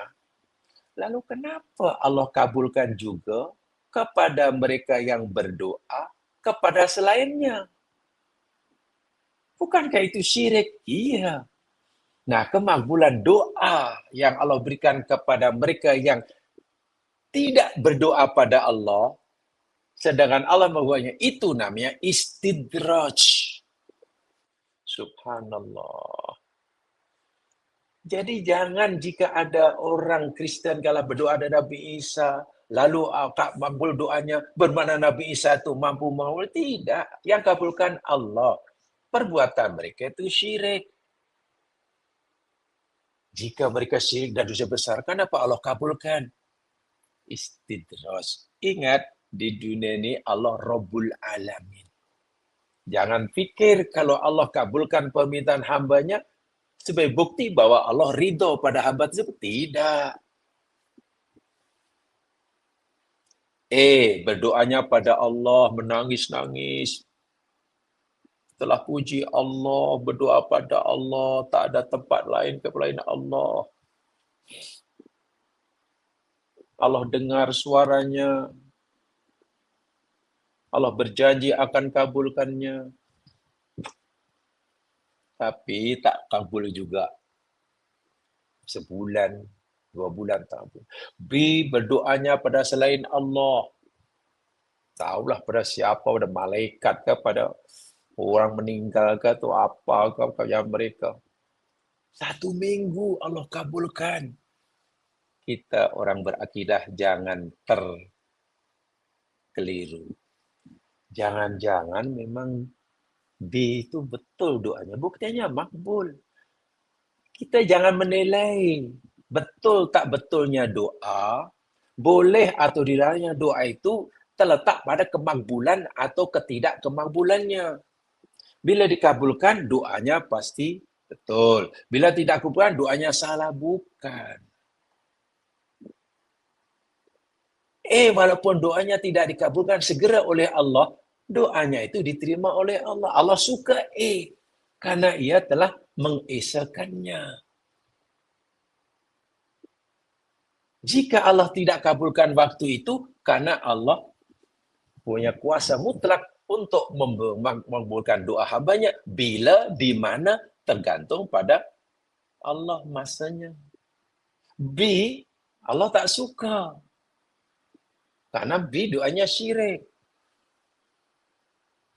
lalu kenapa Allah kabulkan juga kepada mereka yang berdoa kepada selainnya? Bukankah itu syirik? Iya. Nah, kemakbulan doa yang Allah berikan kepada mereka yang tidak berdoa pada Allah, sedangkan Allah mengatakannya, itu namanya istidraj. Subhanallah. Jadi jangan jika ada orang Kristen kalau berdoa ada Nabi Isa, lalu tak makbul doanya, bermakna Nabi Isa itu mampu mengabul. Tidak. Yang kabulkan Allah. Perbuatan mereka itu syirik. Jika mereka syirik dan dosa besar, kenapa Allah kabulkan? Istidraj. Ingat, di dunia ini Allah Rabbul Alamin. Jangan fikir kalau Allah kabulkan permintaan hambanya sebagai bukti bahwa Allah ridho pada hamba tersebut. Tidak. Berdoanya pada Allah, menangis-nangis. Setelah puji Allah, berdoa pada Allah, tak ada tempat lain selain Allah. Allah dengar suaranya. Allah berjanji akan kabulkannya. Tapi tak kabul juga. Sebulan, 2 bulan tak kabul. Berdoanya pada selain Allah. Tahulah pada siapa, pada malaikat ke, pada orang meninggal ke, atau apa ke yang mereka. 1 minggu Allah kabulkan. Kita orang berakidah jangan terkeliru. Jangan-jangan memang B itu betul doanya. Buktinya makbul. Kita jangan menilai betul tak betulnya doa, boleh atau tidaknya doa itu terletak pada kemakbulan atau ketidakkemakbulannya. Bila dikabulkan, doanya pasti betul. Bila tidak dikabulkan, doanya salah. Bukan. Walaupun doanya tidak dikabulkan segera oleh Allah, doanya itu diterima oleh Allah. Allah suka karena ia telah mengesakannya. Jika Allah tidak kabulkan waktu itu, karena Allah punya kuasa mutlak untuk mengabulkan doa hambanya bila, di mana, tergantung pada Allah masanya. B, Allah tak suka. Karena B doanya syirik.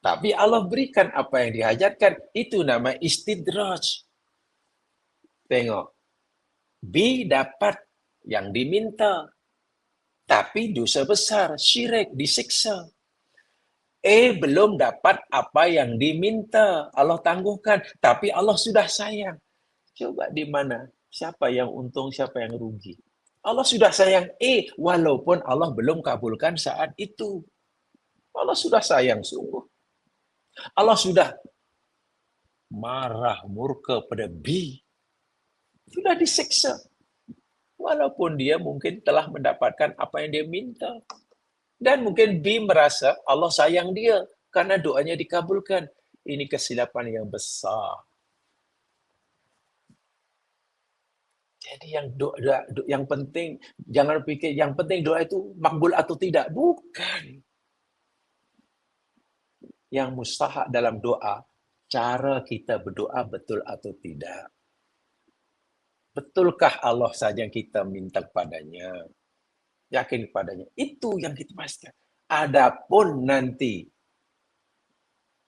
Tapi Allah berikan apa yang dihajatkan. Itu nama istidraj. Tengok. B dapat yang diminta. Tapi dosa besar, syirik, disiksa. A belum dapat apa yang diminta. Allah tangguhkan. Tapi Allah sudah sayang. Coba di mana? Siapa yang untung, siapa yang rugi? Allah sudah sayang A, walaupun Allah belum kabulkan saat itu. Allah sudah sayang sungguh. Allah sudah marah, murka pada B. Sudah disiksa. Walaupun dia mungkin telah mendapatkan apa yang dia minta. Dan mungkin B merasa Allah sayang dia karena doanya dikabulkan. Ini kesilapan yang besar. Jadi yang penting, jangan pikir yang penting doa itu makbul atau tidak. Bukan. Yang mustahak dalam doa, cara kita berdoa betul atau tidak. Betulkah Allah saja yang kita minta kepadanya? Yakin kepadanya. Itu yang kita pastikan. Adapun nanti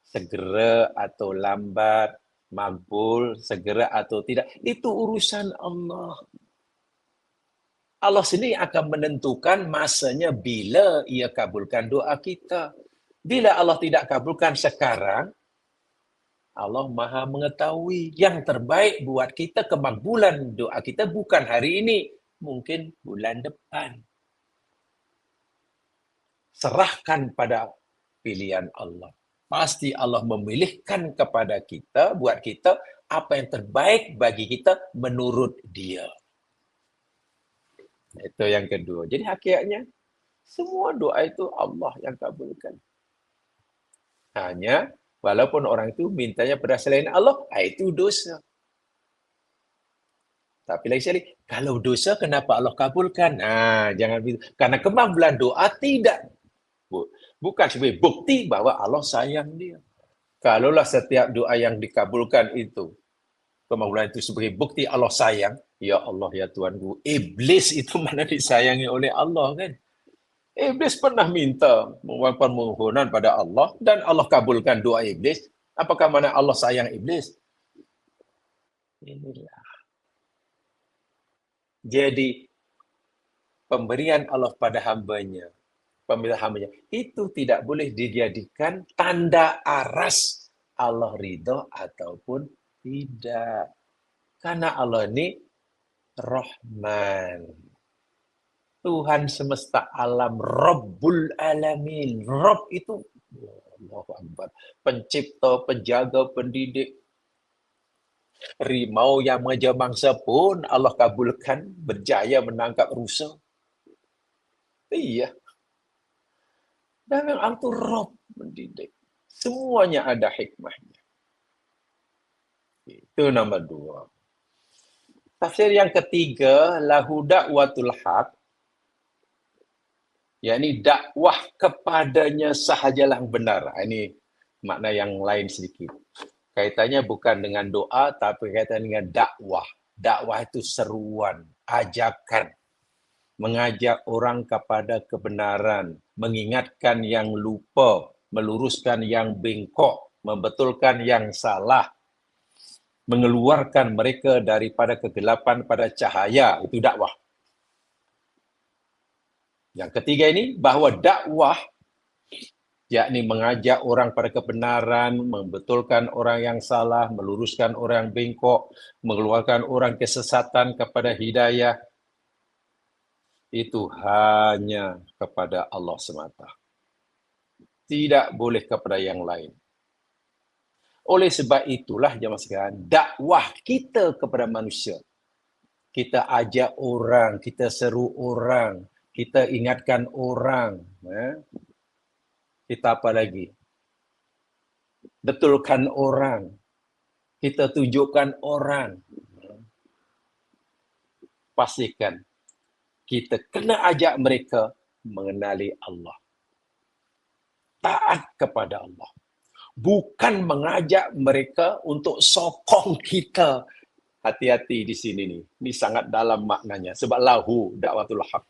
segera atau lambat, makbul, segera atau tidak, itu urusan Allah. Allah sendiri akan menentukan masanya bila ia kabulkan doa kita. Bila Allah tidak kabulkan sekarang, Allah Maha mengetahui yang terbaik buat kita, kemakbulan doa kita bukan hari ini, mungkin bulan depan. Serahkan pada pilihan Allah. Pasti Allah memilihkan kepada kita, buat kita, apa yang terbaik bagi kita menurut Dia. Itu yang kedua. Jadi hakikatnya, semua doa itu Allah yang kabulkan. Hanya, walaupun orang itu mintanya pada selain Allah, itu dosa. Tapi lagi sekali, kalau dosa kenapa Allah kabulkan? Jangan begitu. Karena kemampuan doa tidak. Bukan sebagai bukti bahwa Allah sayang dia. Kalaulah setiap doa yang dikabulkan itu, kemampuan itu sebagai bukti Allah sayang, ya Allah ya Tuhanku, iblis itu mana disayangi oleh Allah kan? Iblis pernah minta permohonan pada Allah dan Allah kabulkan doa iblis. Apakah mana Allah sayang iblis? Inilah. Jadi pemberian Allah pada hambanya, pemberian hambanya itu tidak boleh dijadikan tanda aras Allah ridho ataupun tidak. Karena Allah ini Rahman. Tuhan semesta alam, Rabbul Alamin. Rabb itu Allahu Akbar. Pencipta, penjaga, pendidik. Rimau yang mengejar mangsa pun Allah kabulkan berjaya menangkap rusa. Iya. Dan memang itu Rabb mendidik. Semuanya ada hikmahnya. Itu nombor 2. Tafsir yang ketiga, lahu da'watul haq, yakni dakwah kepadanya sahajalah yang benar. Ini makna yang lain sedikit. Kaitannya bukan dengan doa, tapi kaitannya dengan dakwah. Dakwah itu seruan, ajakan, mengajak orang kepada kebenaran, mengingatkan yang lupa, meluruskan yang bengkok, membetulkan yang salah, mengeluarkan mereka daripada kegelapan pada cahaya. Itu dakwah. Yang ketiga ini, bahawa dakwah yakni mengajak orang pada kebenaran, membetulkan orang yang salah, meluruskan orang yang bengkok, mengeluarkan orang kesesatan kepada hidayah, itu hanya kepada Allah semata. Tidak boleh kepada yang lain. Oleh sebab itulah jemaah sekalian, dakwah kita kepada manusia. Kita ajak orang, kita seru orang, kita ingatkan orang. Kita apa lagi? Betulkan orang. Kita tunjukkan orang. Pastikan kita kena ajak mereka mengenali Allah. Taat kepada Allah. Bukan mengajak mereka untuk sokong kita Hati-hati di sini nih. Ini sangat dalam maknanya. Sebab lahu dakwatul haq.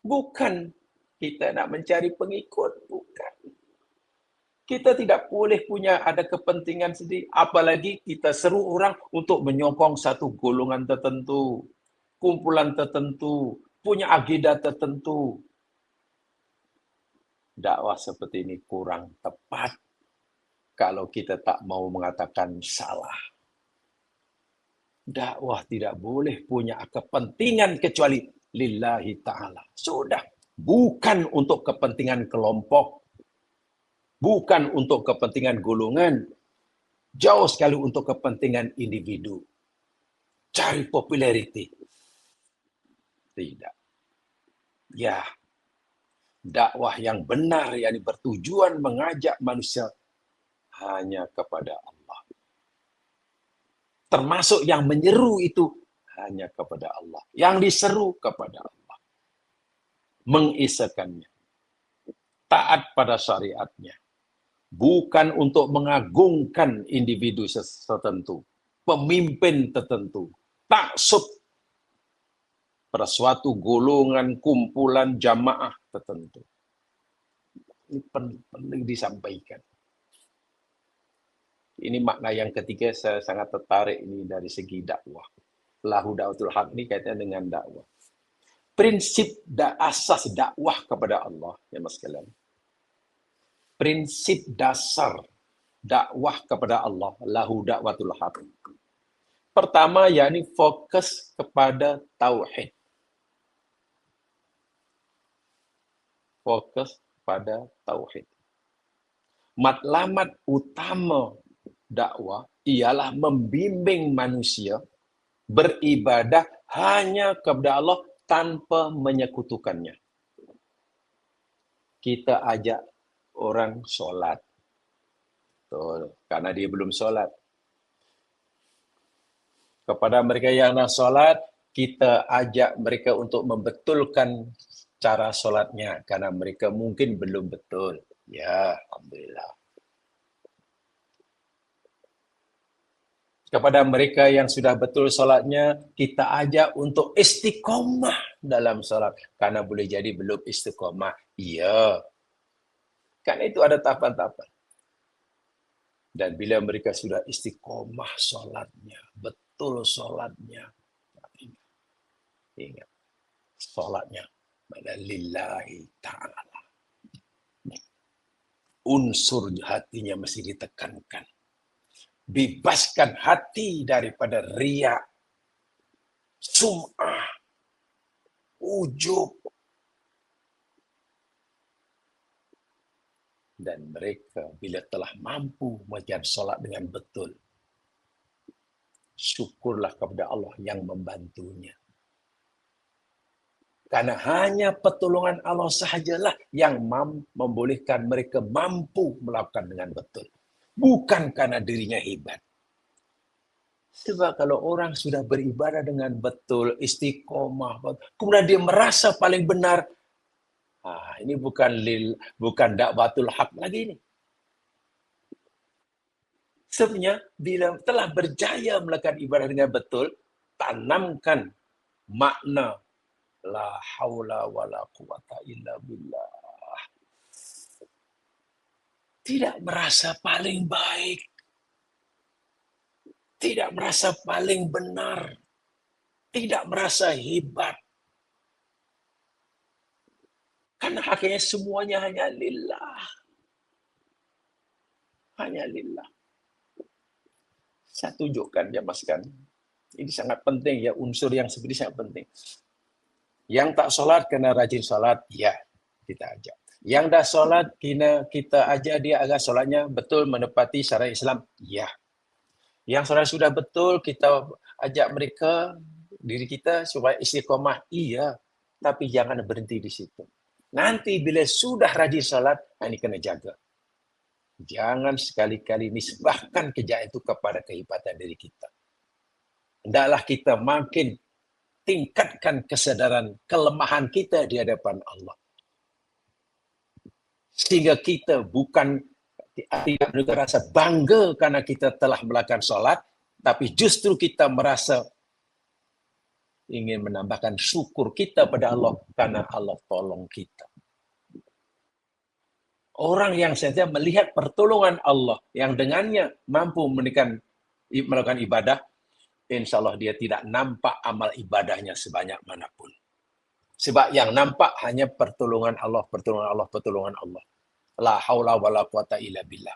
Bukan kita nak mencari pengikut. Bukan. Kita tidak boleh punya ada kepentingan sendiri. Apalagi kita seru orang untuk menyokong satu golongan tertentu. Kumpulan tertentu. Punya agenda tertentu. Dakwah seperti ini kurang tepat. Kalau kita tak mau mengatakan salah. Dakwah tidak boleh punya kepentingan kecuali lillahi ta'ala. Sudah. Bukan untuk kepentingan kelompok. Bukan untuk kepentingan golongan. Jauh sekali untuk kepentingan individu. Cari populariti. Tidak. Ya. Dakwah yang benar yang bertujuan mengajak manusia hanya kepada Allah. Termasuk yang menyeru itu hanya kepada Allah. Yang diseru kepada Allah. Mengisahkannya. Taat pada syariatnya. Bukan untuk mengagungkan individu tertentu. Pemimpin tertentu. Taksub pada suatu golongan, kumpulan, jamaah tertentu. Ini penting disampaikan. Ini makna yang ketiga, saya sangat tertarik ini dari segi dakwah. Lahu dakwatul haq ini kaitannya dengan dakwah. Prinsip asas dakwah kepada Allah, ya mas sekalian. Prinsip dasar dakwah kepada Allah, lahu dakwatul haq. Pertama, yakni fokus kepada tauhid. Fokus pada tauhid. Matlamat utama dakwah ialah membimbing manusia beribadah hanya kepada Allah tanpa menyekutukannya. Kita ajak orang solat. Betul. Karena dia belum solat. Kepada mereka yang nak solat, kita ajak mereka untuk membetulkan cara solatnya. Karena mereka mungkin belum betul. Ya, alhamdulillah. Kepada mereka yang sudah betul solatnya, kita ajak untuk istiqomah dalam solat. Karena boleh jadi belum istiqomah. Iya. Kan itu ada tahapan-tahapan. Dan bila mereka sudah istiqomah solatnya, betul solatnya, ingat, solatnya pada lillahi ta'ala. Unsur hatinya mesti ditekankan. Bebaskan hati daripada riya, sum'ah, ujub. Dan mereka bila telah mampu menjalankan solat dengan betul, syukurlah kepada Allah yang membantunya. Karena hanya pertolongan Allah sahajalah yang membolehkan mereka mampu melakukan dengan betul. Bukan karena dirinya hebat. Sebab kalau orang sudah beribadah dengan betul, istiqomah, kemudian dia merasa paling benar, ini bukan dakwatul haq lagi ini. Sebenarnya bila telah berjaya melakukan ibadah dengan betul, tanamkan makna la haula wala quwata illa billah. Tidak merasa paling baik. Tidak merasa paling benar. Tidak merasa hebat. Karena akhirnya semuanya hanya lillah. Hanya lillah. Saya tunjukkan ya mas kan. Ini sangat penting ya, unsur yang seperti sangat penting. Yang tak solat kena rajin solat, ya kita ajak. Yang dah solat kita ajak dia agar solatnya betul menepati syariat Islam, ya. Yang solat sudah betul kita ajak mereka diri kita supaya istiqomah, iya. Tapi jangan berhenti di situ. Nanti bila sudah rajin solat, ini kena jaga. Jangan sekali-kali nisbahkan kejayaan itu kepada kehebatan diri kita. Hendaklah kita makin tingkatkan kesadaran kelemahan kita di hadapan Allah. Sehingga kita bukan tidak rasa bangga karena kita telah melakukan solat, Tapi justru kita merasa ingin menambahkan syukur kita pada Allah karena Allah tolong kita. Orang yang saja melihat pertolongan Allah yang dengannya mampu melakukan ibadah, insya Allah dia tidak nampak amal ibadahnya sebanyak manapun. Sebab yang nampak hanya pertolongan Allah, pertolongan Allah, pertolongan Allah. La haula wala quwata illa billah.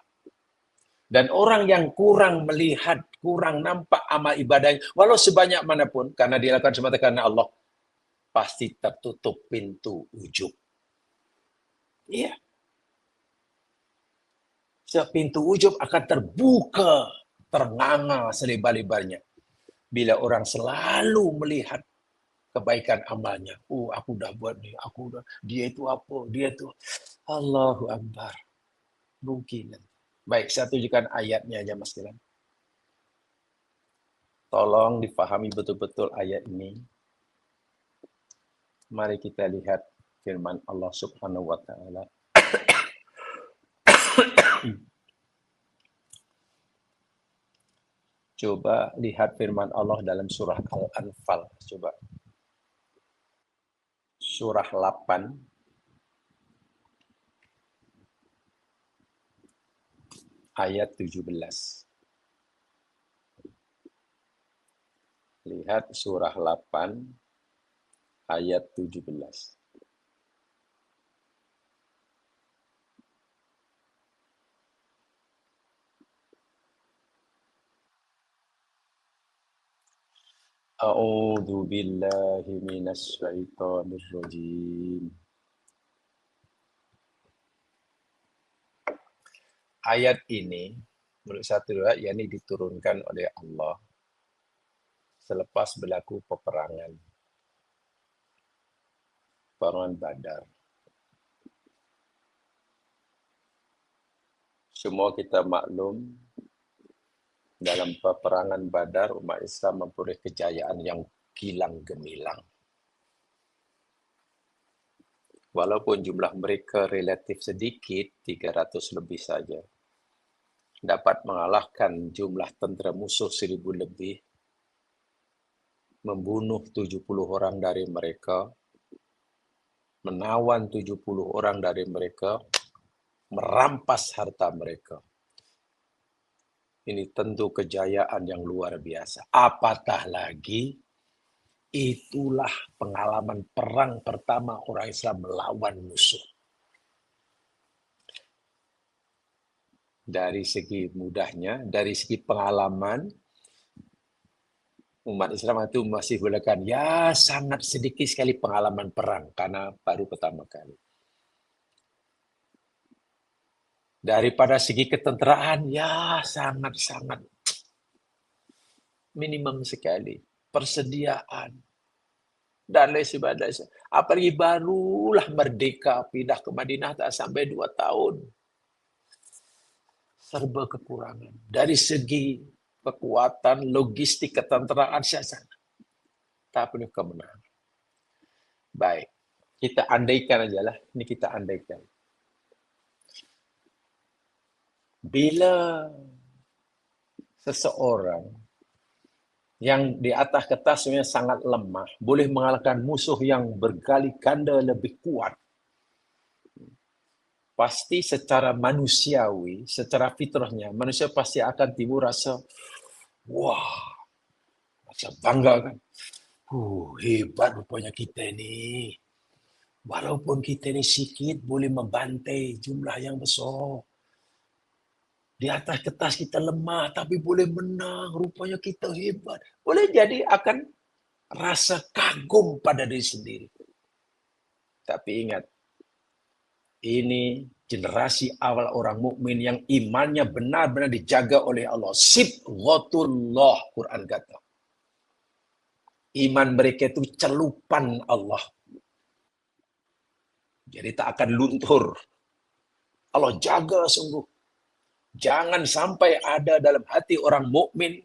Dan orang yang kurang melihat, kurang nampak amal ibadahnya, walau sebanyak manapun, karena dilakukan semata karena Allah, pasti tertutup pintu ujub. Iya. Pintu ujub akan terbuka, ternganga selebar-lebarnya. Bila orang selalu melihat kebaikan amalnya. Oh, aku dah buat ni, aku dah, dia itu apa, dia itu. Allahu Akbar. Mungkin. Baik, saya tunjukkan ayatnya aja Mas Gilang. Tolong difahami betul-betul ayat ini. Mari kita lihat firman Allah Subhanahu wa taala. Coba lihat firman Allah dalam surah Al-Anfal. Coba. Surah 8. Ayat 17. Lihat surah 8 ayat 17. A'udzu billahi minasy syaithanir rajim. Ayat ini menurut satu riwayat yakni diturunkan oleh Allah selepas berlaku peperangan Badar. Semua kita maklum dalam peperangan Badar umat Islam memperoleh kejayaan yang gilang gemilang. Walaupun jumlah mereka relatif sedikit, 300 lebih saja, dapat mengalahkan jumlah tentera musuh 1,000 lebih, membunuh 70 orang dari mereka, menawan 70 orang dari mereka, merampas harta mereka. Ini tentu kejayaan yang luar biasa. Apatah lagi, itulah pengalaman perang pertama orang Islam melawan musuh. Dari segi mudahnya, dari segi pengalaman, umat Islam itu masih menggunakan sangat sedikit sekali pengalaman perang karena baru pertama kali. Daripada segi ketenteraan, sangat-sangat minimum sekali. Persediaan. Dan lain sebagainya. Apalagi barulah merdeka, pindah ke Madinah tak sampai 2 tahun. Serba kekurangan. Dari segi kekuatan, logistik, ketenteraan, sana. Tak perlu kemenangan. Baik. Kita andaikan aja lah. Ini kita andaikan. Bila seseorang yang di atas kertas sebenarnya sangat lemah, boleh mengalahkan musuh yang berkali ganda lebih kuat, pasti secara manusiawi, secara fitrahnya, manusia pasti akan timbul rasa, wah, rasa bangga kan. Hebat rupanya kita ini. Walaupun kita ini sikit, boleh membantai jumlah yang besar. Di atas kertas kita lemah, tapi boleh menang. Rupanya kita hebat. Boleh jadi akan rasa kagum pada diri sendiri. Tapi ingat, ini generasi awal orang mukmin yang imannya benar-benar dijaga oleh Allah. Sibghatullah, Quran kata. Iman mereka itu celupan Allah. Jadi tak akan luntur. Allah jaga sungguh. Jangan sampai ada dalam hati orang mukmin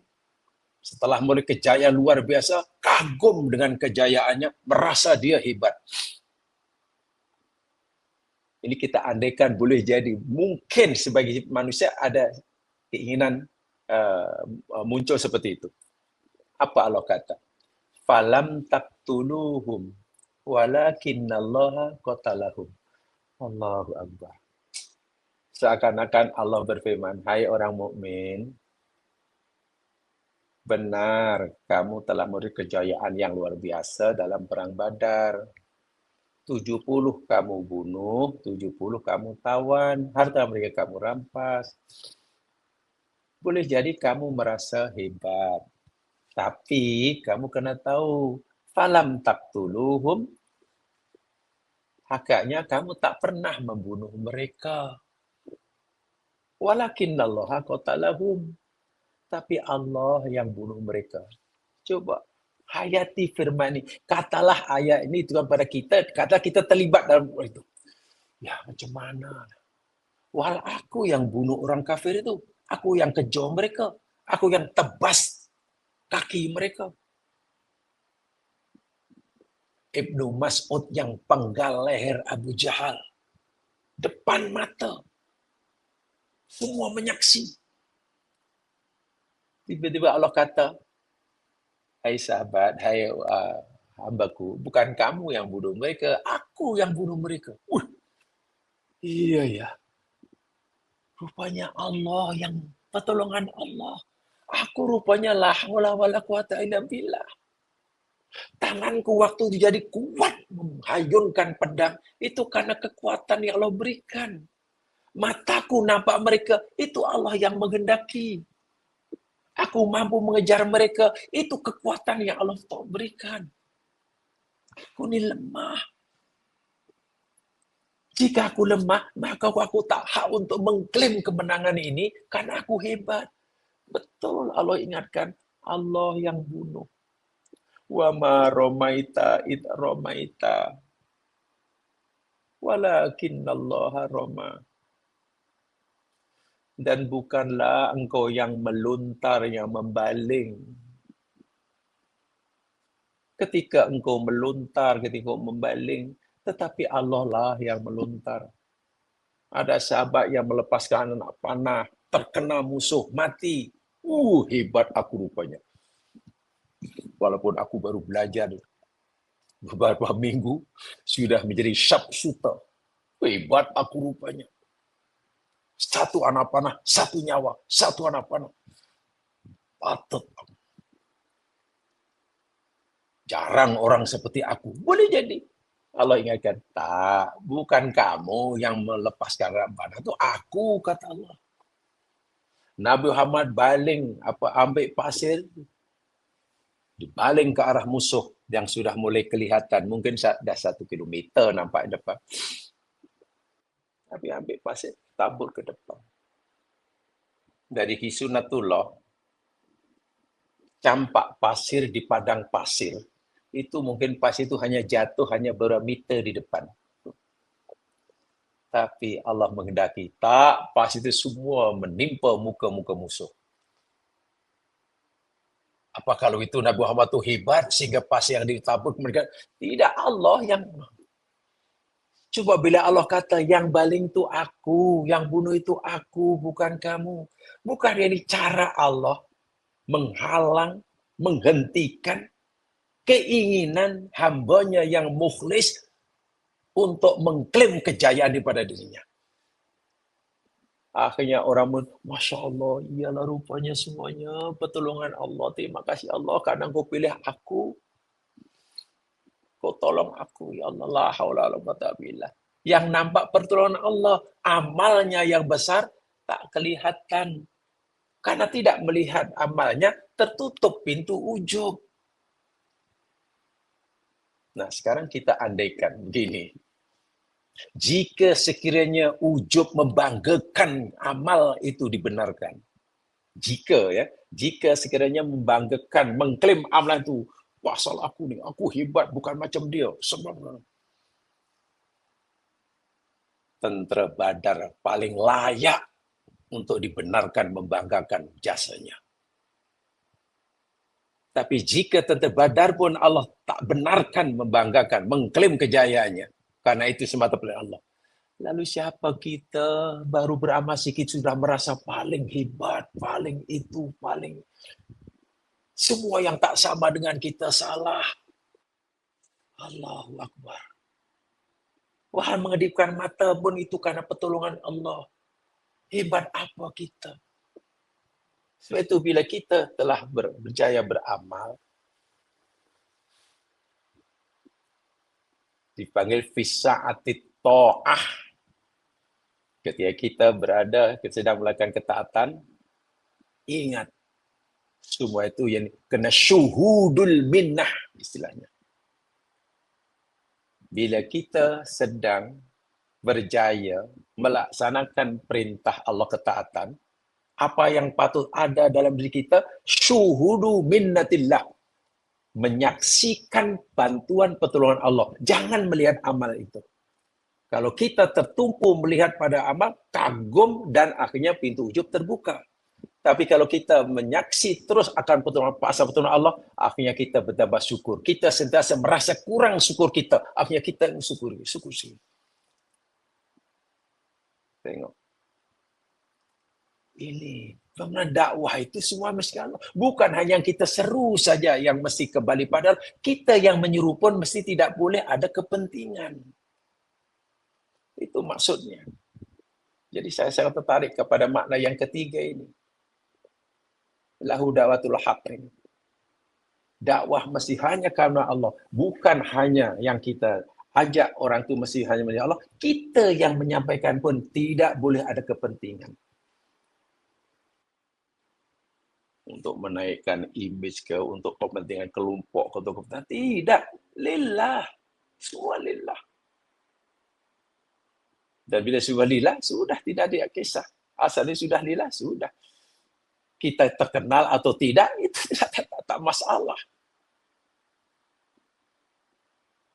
setelah mulai kejayaan luar biasa, kagum dengan kejayaannya, merasa dia hebat. Ini kita andaikan boleh jadi. Mungkin sebagai manusia ada keinginan muncul seperti itu. Apa Allah kata? Falam taqtuluhum walakinnallaha qatalahum. Allahu Akbar. Seakan-akan Allah berfirman, hai orang mukmin, benar kamu telah memberi kejayaan yang luar biasa dalam perang Badar. 70 kamu bunuh, 70 kamu tawan, harta mereka kamu rampas. Boleh jadi kamu merasa hebat, tapi kamu kena tahu, falam taqtuluhum, hakikatnya kamu tak pernah membunuh mereka. Walakinnallaha qatalahum, tapi Allah yang bunuh mereka. Coba hayati firman ini. Katalah ayat ini Tuhan pada kita, kata kita terlibat dalam itu. Ya macam mana? Wal aku yang bunuh orang kafir itu, aku yang kejar mereka, aku yang tebas kaki mereka. Ibnu Mas'ud yang penggal leher Abu Jahal depan mata, semua menyaksi. Tiba-tiba Allah kata, hai sahabat, hai hambaku, bukan kamu yang bunuh mereka, aku yang bunuh mereka. Iya ya, rupanya Allah yang pertolongan Allah. Aku rupanya la haula wala quwata illa billah. Tanganku waktu jadi kuat menghayunkan pedang, itu karena kekuatan yang Allah berikan. Mataku nampak mereka, itu Allah yang menghendaki. Aku mampu mengejar mereka, itu kekuatan yang Allah berikan. Aku ini lemah. Jika aku lemah, maka aku tak hak untuk mengklaim kemenangan ini karena aku hebat. Betul Allah ingatkan, Allah yang bunuh. Wa ma romaita id romaita walakinnallaha roma. Dan bukanlah engkau yang meluntar, yang membaling. Ketika engkau meluntar, ketika engkau membaling, tetapi Allah lah yang meluntar. Ada sahabat yang melepaskan anak panah, terkena musuh, mati. Hebat aku rupanya. Walaupun aku baru belajar beberapa minggu, sudah menjadi sharpshooter. Hebat aku rupanya. Satu anak panah, satu nyawa, satu anak panah. Patut. Jarang orang seperti aku. Boleh jadi. Allah ingatkan, tak, bukan kamu yang melepaskan anak panah, itu aku, kata Allah. Nabi Muhammad baling, ambil pasir, dibaling ke arah musuh yang sudah mulai kelihatan. Mungkin dah 1 kilometer nampak depan. Tapi ambil pasir, tabur ke depan. Dari Sunatullah, campak pasir di padang pasir, itu mungkin pasir itu hanya jatuh hanya beberapa meter di depan. Tapi Allah menghendaki, tak, pasir itu semua menimpa muka-muka musuh. Apa kalau itu Nabi Muhammad itu hebat sehingga pasir yang ditabur mereka? Tidak, Allah yang... Coba bila Allah kata, yang baling itu aku, yang bunuh itu aku, bukan kamu. Bukan ini cara Allah menghalang, menghentikan keinginan hambanya yang mukhlis untuk mengklaim kejayaan daripada dirinya. Akhirnya orang Masya Allah, iyalah rupanya semuanya pertolongan Allah. Terima kasih Allah, karena kau pilih aku. Kau tolong aku, ya Allah. La haula wala quwwata billah. Yang nampak pertolongan Allah, amalnya yang besar tak kelihatan. Karena tidak melihat amalnya, tertutup pintu ujub. Nah, sekarang kita andaikan begini. Jika sekiranya ujub membanggakan amal itu dibenarkan. Jika sekiranya membanggakan, mengklaim amalan itu, pasal aku ni, aku hebat, bukan macam dia. Sebab tentera Badar paling layak untuk dibenarkan membanggakan jasanya. Tapi jika tentera Badar pun Allah tak benarkan membanggakan, mengklaim kejayaannya, karena itu semata oleh Allah. Lalu siapa kita baru beramal sikit sudah merasa paling hebat, paling itu, paling semua yang tak sama dengan kita salah. Allahu Akbar. Wah, mengedipkan mata pun itu karena pertolongan Allah. Hebat apa kita? Sebab itu bila kita telah berjaya beramal, dipanggil fisa'atit ta'ah. Ketika kita berada, kita sedang melakukan ketaatan, ingat, semua itu yang kena syuhudul minnah, istilahnya. Bila kita sedang berjaya melaksanakan perintah Allah ketaatan, apa yang patut ada dalam diri kita, syuhudu minnatillah, menyaksikan bantuan pertolongan Allah. Jangan melihat amal itu. Kalau kita tertumpu melihat pada amal, kagum dan akhirnya pintu ujub terbuka. Tapi kalau kita menyaksi terus akan pertolongan Allah, akhirnya kita bertambah syukur. Kita sentiasa merasa kurang syukur kita, akhirnya kita syukur. Tengok. Ini karena dakwah itu semua mesti Allah. Bukan hanya yang kita seru saja yang mesti kembali, padahal kita yang menyuruh pun mesti tidak boleh ada kepentingan. Itu maksudnya. Jadi saya sangat tertarik kepada makna yang ketiga ini. Lahu da'watul haq ini. Dakwah mesti hanya karena Allah. Bukan hanya yang kita ajak orang itu mesti hanya karena Allah. Kita yang menyampaikan pun tidak boleh ada kepentingan. Untuk menaikkan image ke, untuk kepentingan kelompok, untuk kepentingan. Tidak. Lillah. Semua lillah. Dan bila sudah lillah, sudah tidak ada kisah. Asalnya sudah lillah, sudah. Kita terkenal atau tidak, itu tak masalah.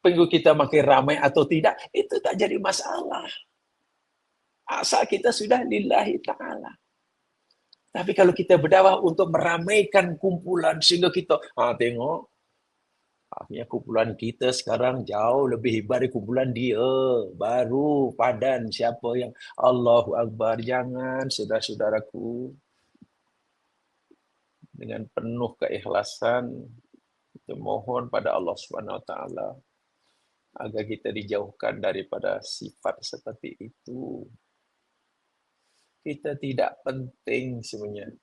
Pengikut kita makin ramai atau tidak, itu tak jadi masalah. Asal kita sudah lillahi ta'ala. Tapi kalau kita berdakwah untuk meramaikan kumpulan, sehingga kita, tengok, akhirnya kumpulan kita sekarang jauh lebih hebat dari kumpulan dia. Baru padan siapa yang Allahu Akbar. Jangan, saudara-saudaraku. Dengan penuh keikhlasan, kita mohon pada Allah Subhanahu Wa Taala agar kita dijauhkan daripada sifat seperti itu. Kita tidak penting sebenarnya.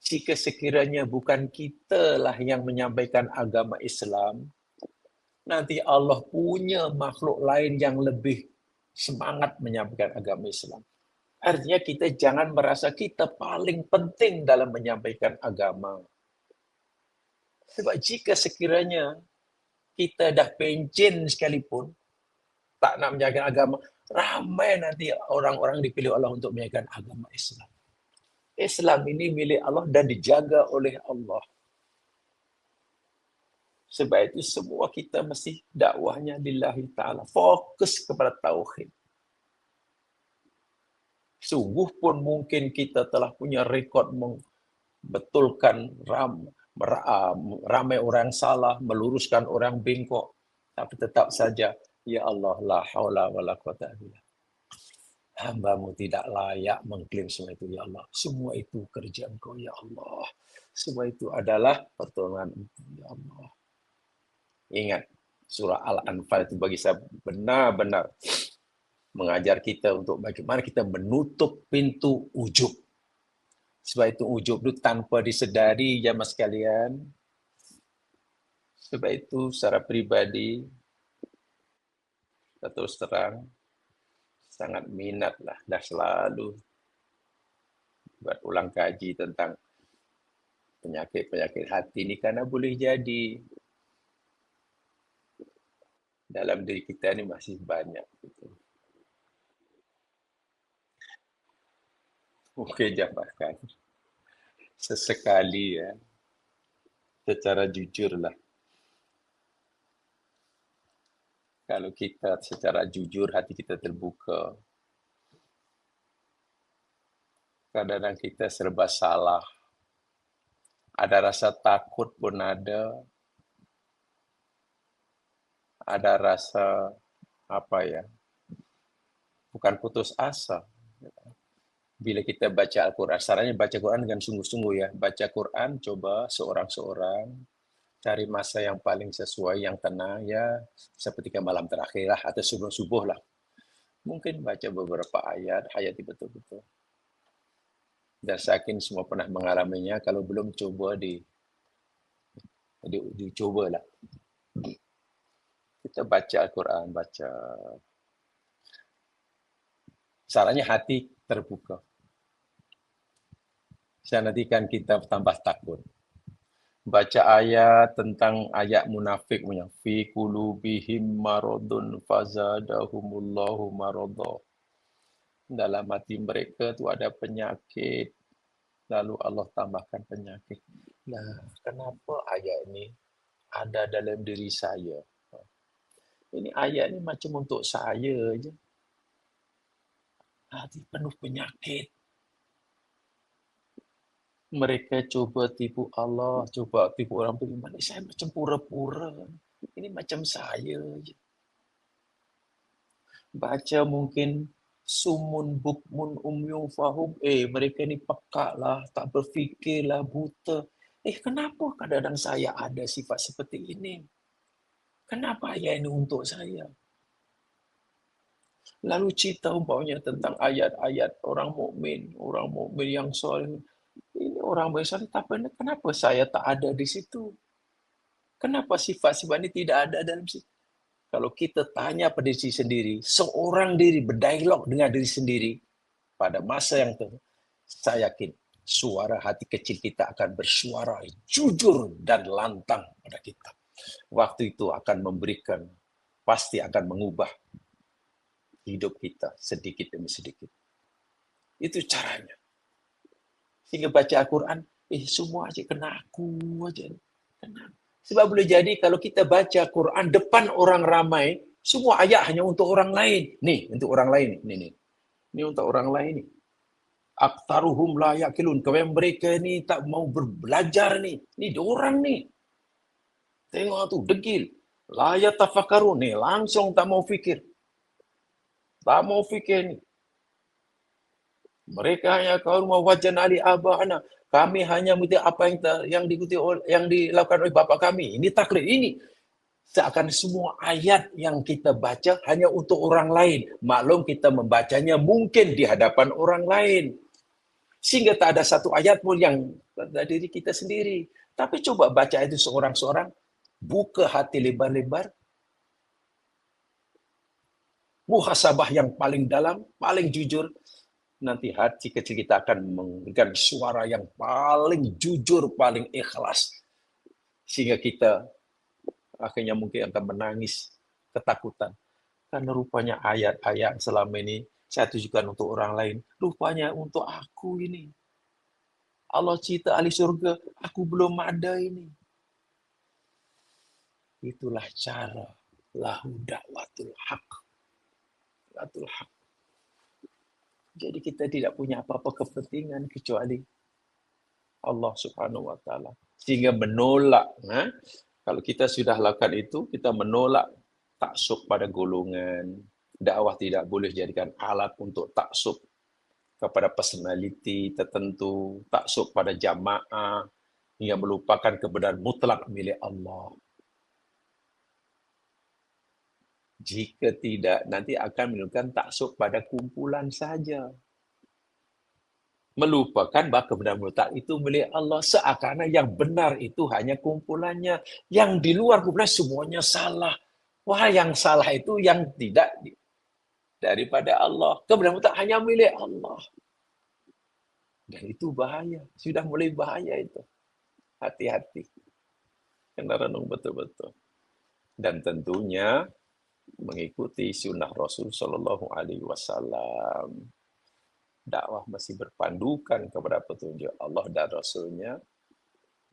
Jika sekiranya bukan kita lah yang menyampaikan agama Islam, nanti Allah punya makhluk lain yang lebih semangat menyampaikan agama Islam. Artinya kita jangan merasa kita paling penting dalam menyampaikan agama. Sebab jika sekiranya kita dah pencen sekalipun, tak nak menjaga agama, ramai nanti orang-orang dipilih Allah untuk menjaga agama Islam. Islam ini milik Allah dan dijaga oleh Allah. Sebab itu semua kita mesti dakwahnya lillahi ta'ala. Fokus kepada tauhid. Sungguh pun mungkin kita telah punya rekod membetulkan ramai orang salah, meluruskan orang bengkok. Tapi tetap saja, ya Allah, la haula wa la quwata illa. Hamba-Mu tidak layak mengklaim semua itu, ya Allah. Semua itu kerja Engkau, ya Allah. Semua itu adalah pertolongan Engkau, ya Allah. Ingat, surah Al-Anfal itu bagi saya benar-benar mengajar kita untuk bagaimana kita menutup pintu ujub. Sebab itu ujub itu tanpa disedari, jamaah sekalian. Sebab itu secara pribadi, terus terang, sangat minat lah, dah selalu buat ulang kaji tentang penyakit-penyakit hati ini, karena boleh jadi dalam diri kita ni masih banyak. Gitu. Mungkin jabarkan sesekali ya, secara jujur lah. Kalau kita secara jujur, hati kita terbuka, kadang-kadang kita serba salah. Ada rasa takut pun ada rasa apa ya, bukan putus asa. Bila kita baca Al-Quran, sarannya baca Quran dengan sungguh-sungguh ya. Baca Quran, coba seorang-seorang, cari masa yang paling sesuai, yang tenang ya, seperti ke malam terakhir lah, atau sebelum subuh lah. Mungkin baca beberapa ayat, hayati betul-betul. Dan saya yakin semua pernah mengalaminya, kalau belum coba dicoba lah. Kita baca Al-Quran, baca. Sarannya hati terbuka. Saya nantikan kita tambah takut. Baca ayat tentang ayat munafik punya fi qulubihim maradun fazadahumullahu marada. Dalam hati mereka tu ada penyakit, lalu Allah tambahkan penyakit. Nah, kenapa ayat ini ada dalam diri saya? Ini ayat ni macam untuk saya je. Hati penuh penyakit. Mereka cuba tipu Allah, cuba tipu orang beriman. Saya macam pura-pura. Ini macam saya je. Baca mungkin sumun bukmun umyun fahum. Mereka ni pekak lah, tak berfikirlah, buta. Kenapa kadang-kadang saya ada sifat seperti ini? Kenapa ayat ini untuk saya? Lalu cerita umpamanya tentang ayat-ayat orang mukmin yang soleh. Ini orang bersoleh, tapi kenapa saya tak ada di situ? Kenapa sifat-sifat ini tidak ada dalam situ? Kalau kita tanya pada diri sendiri, seorang diri berdialog dengan diri sendiri pada masa yang tertentu, saya yakin suara hati kecil kita akan bersuara jujur dan lantang pada kita. Waktu itu akan memberikan, pasti akan mengubah hidup kita sedikit demi sedikit. Itu caranya. Sehingga baca Al-Quran, semua aja kena aku aja. Kena. Sebab boleh jadi kalau kita baca Quran depan orang ramai, semua ayat hanya untuk orang lain. Nih, untuk orang lain. Nih. Ini untuk orang lain ni. Aktaruhum la yaqilun. Kemudian mereka ni tak mau belajar ni. Ni diorang ni. Tengok tu, degil. La yatafakkarun ni, langsung tak mau fikir. Tak mau fikir ni. Mereka hanya kaum wajan ali abana. Kami hanya mengikuti apa yang dilakukan oleh bapa kami. Ini taklid ini. Seakan semua ayat yang kita baca hanya untuk orang lain. Maklum kita membacanya mungkin di hadapan orang lain. Sehingga tak ada satu ayat pun yang pada diri kita sendiri. Tapi coba baca itu seorang-seorang. Buka hati lebar-lebar. Muhasabah yang paling dalam, paling jujur. Nanti hati kecil kita akan memberikan suara yang paling jujur, paling ikhlas. Sehingga kita akhirnya mungkin akan menangis ketakutan. Karena rupanya ayat-ayat selama ini saya tujukan untuk orang lain. Rupanya untuk aku ini. Allah cerita ahli surga, aku belum ada ini. Itulah cara lahu da'watul haq. Da'watul haq. Jadi kita tidak punya apa-apa kepentingan kecuali Allah Subhanahu wa taala. Sehingga menolak, kalau kita sudah lakukan itu, kita menolak taksub pada golongan. Dakwah tidak boleh jadikan alat untuk taksub kepada personality tertentu, taksub pada jamaah, hingga melupakan kebenaran mutlak milik Allah. Jika tidak, nanti akan menimbulkan taksub pada kumpulan saja. Melupakan bahawa kebenaran mutlak itu milik Allah. Seakan yang benar itu hanya kumpulannya. Yang di luar kumpulan semuanya salah. Wah, yang salah itu yang tidak daripada Allah. Kebenaran mutlak hanya milik Allah. Dan itu bahaya. Sudah mulai bahaya itu. Hati-hati. Kena renung betul-betul. Dan tentunya mengikuti sunnah Rasul Sallallahu Alaihi Wasallam. Dakwah masih berpandukan kepada petunjuk Allah dan Rasulnya,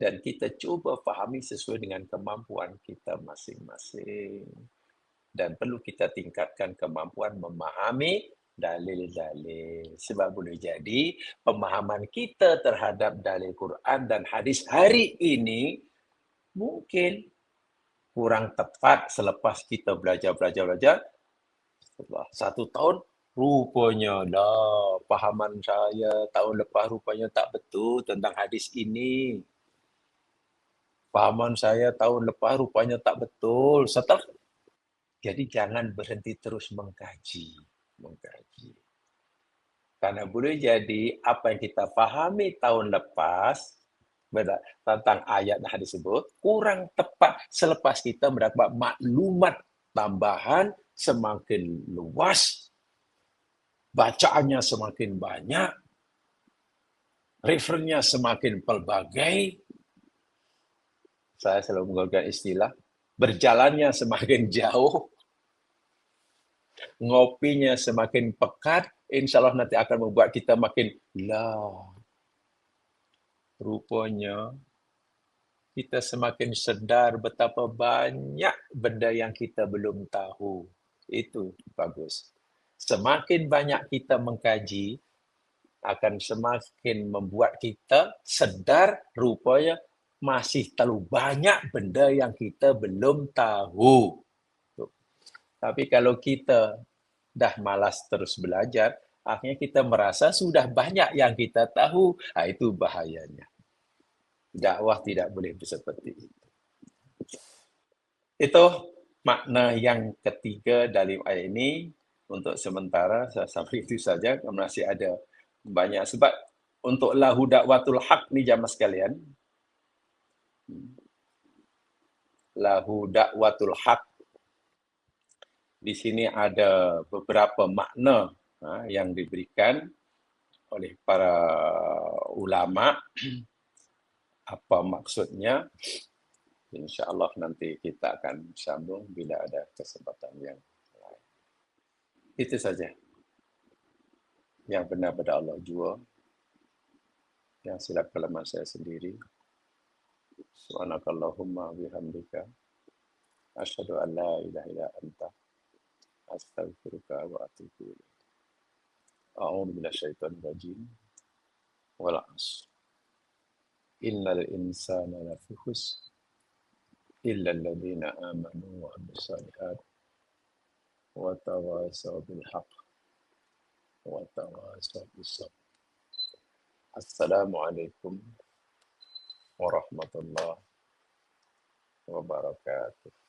dan kita cuba fahami sesuai dengan kemampuan kita masing-masing. Dan perlu kita tingkatkan kemampuan memahami dalil-dalil. Sebab boleh jadi pemahaman kita terhadap dalil Quran dan hadis hari ini mungkin kurang tepat selepas kita belajar. Setelah 1 tahun, Rupanya dah, pahaman saya tahun lepas rupanya tak betul tentang hadis ini. Pahaman saya tahun lepas rupanya tak betul. Setelah, jadi jangan berhenti terus mengkaji. Mengkaji. Karena boleh jadi apa yang kita pahami tahun lepas tentang ayat dan hadis tersebut kurang tepat selepas kita mendapat maklumat tambahan semakin luas, bacaannya semakin banyak, referennya semakin pelbagai. Saya selalu menggunakan istilah berjalannya semakin jauh, ngopinya semakin pekat, insya Allah nanti akan membuat kita makin lah. Rupanya kita semakin sedar betapa banyak benda yang kita belum tahu. Itu bagus. Semakin banyak kita mengkaji, akan semakin membuat kita sedar rupanya masih terlalu banyak benda yang kita belum tahu. Tapi kalau kita dah malas terus belajar, akhirnya kita merasa sudah banyak yang kita tahu. Itu bahayanya. Dakwah tidak boleh seperti itu. Itu makna yang ketiga dari ayat ini. Untuk sementara, sampai itu saja. Masih ada banyak. Sebab untuk lahu dakwatul haq ni jamaah sekalian. Lahu dakwatul haq. Di sini ada beberapa makna yang diberikan oleh para ulama. Apa maksudnya? InsyaAllah nanti kita akan sambung bila ada kesempatan yang lain. Itu saja. Yang benar pada Allah jua. Yang silap kelemahan saya sendiri. Subhanakallahumma bihamdika. Asyhadu an la ilaha illa anta. Astaghfiruka wa atubu ilaik. A'udzu minasyaitonir rajim. Wal 'ashr. Innal insana lafi khusr. Illa alladziina aamanu wa 'amilus shalihaat. Wa tawassaw bil haqq. Wa tawassaw bis sabr. Assalamualaikum warahmatullahi wabarakatuh.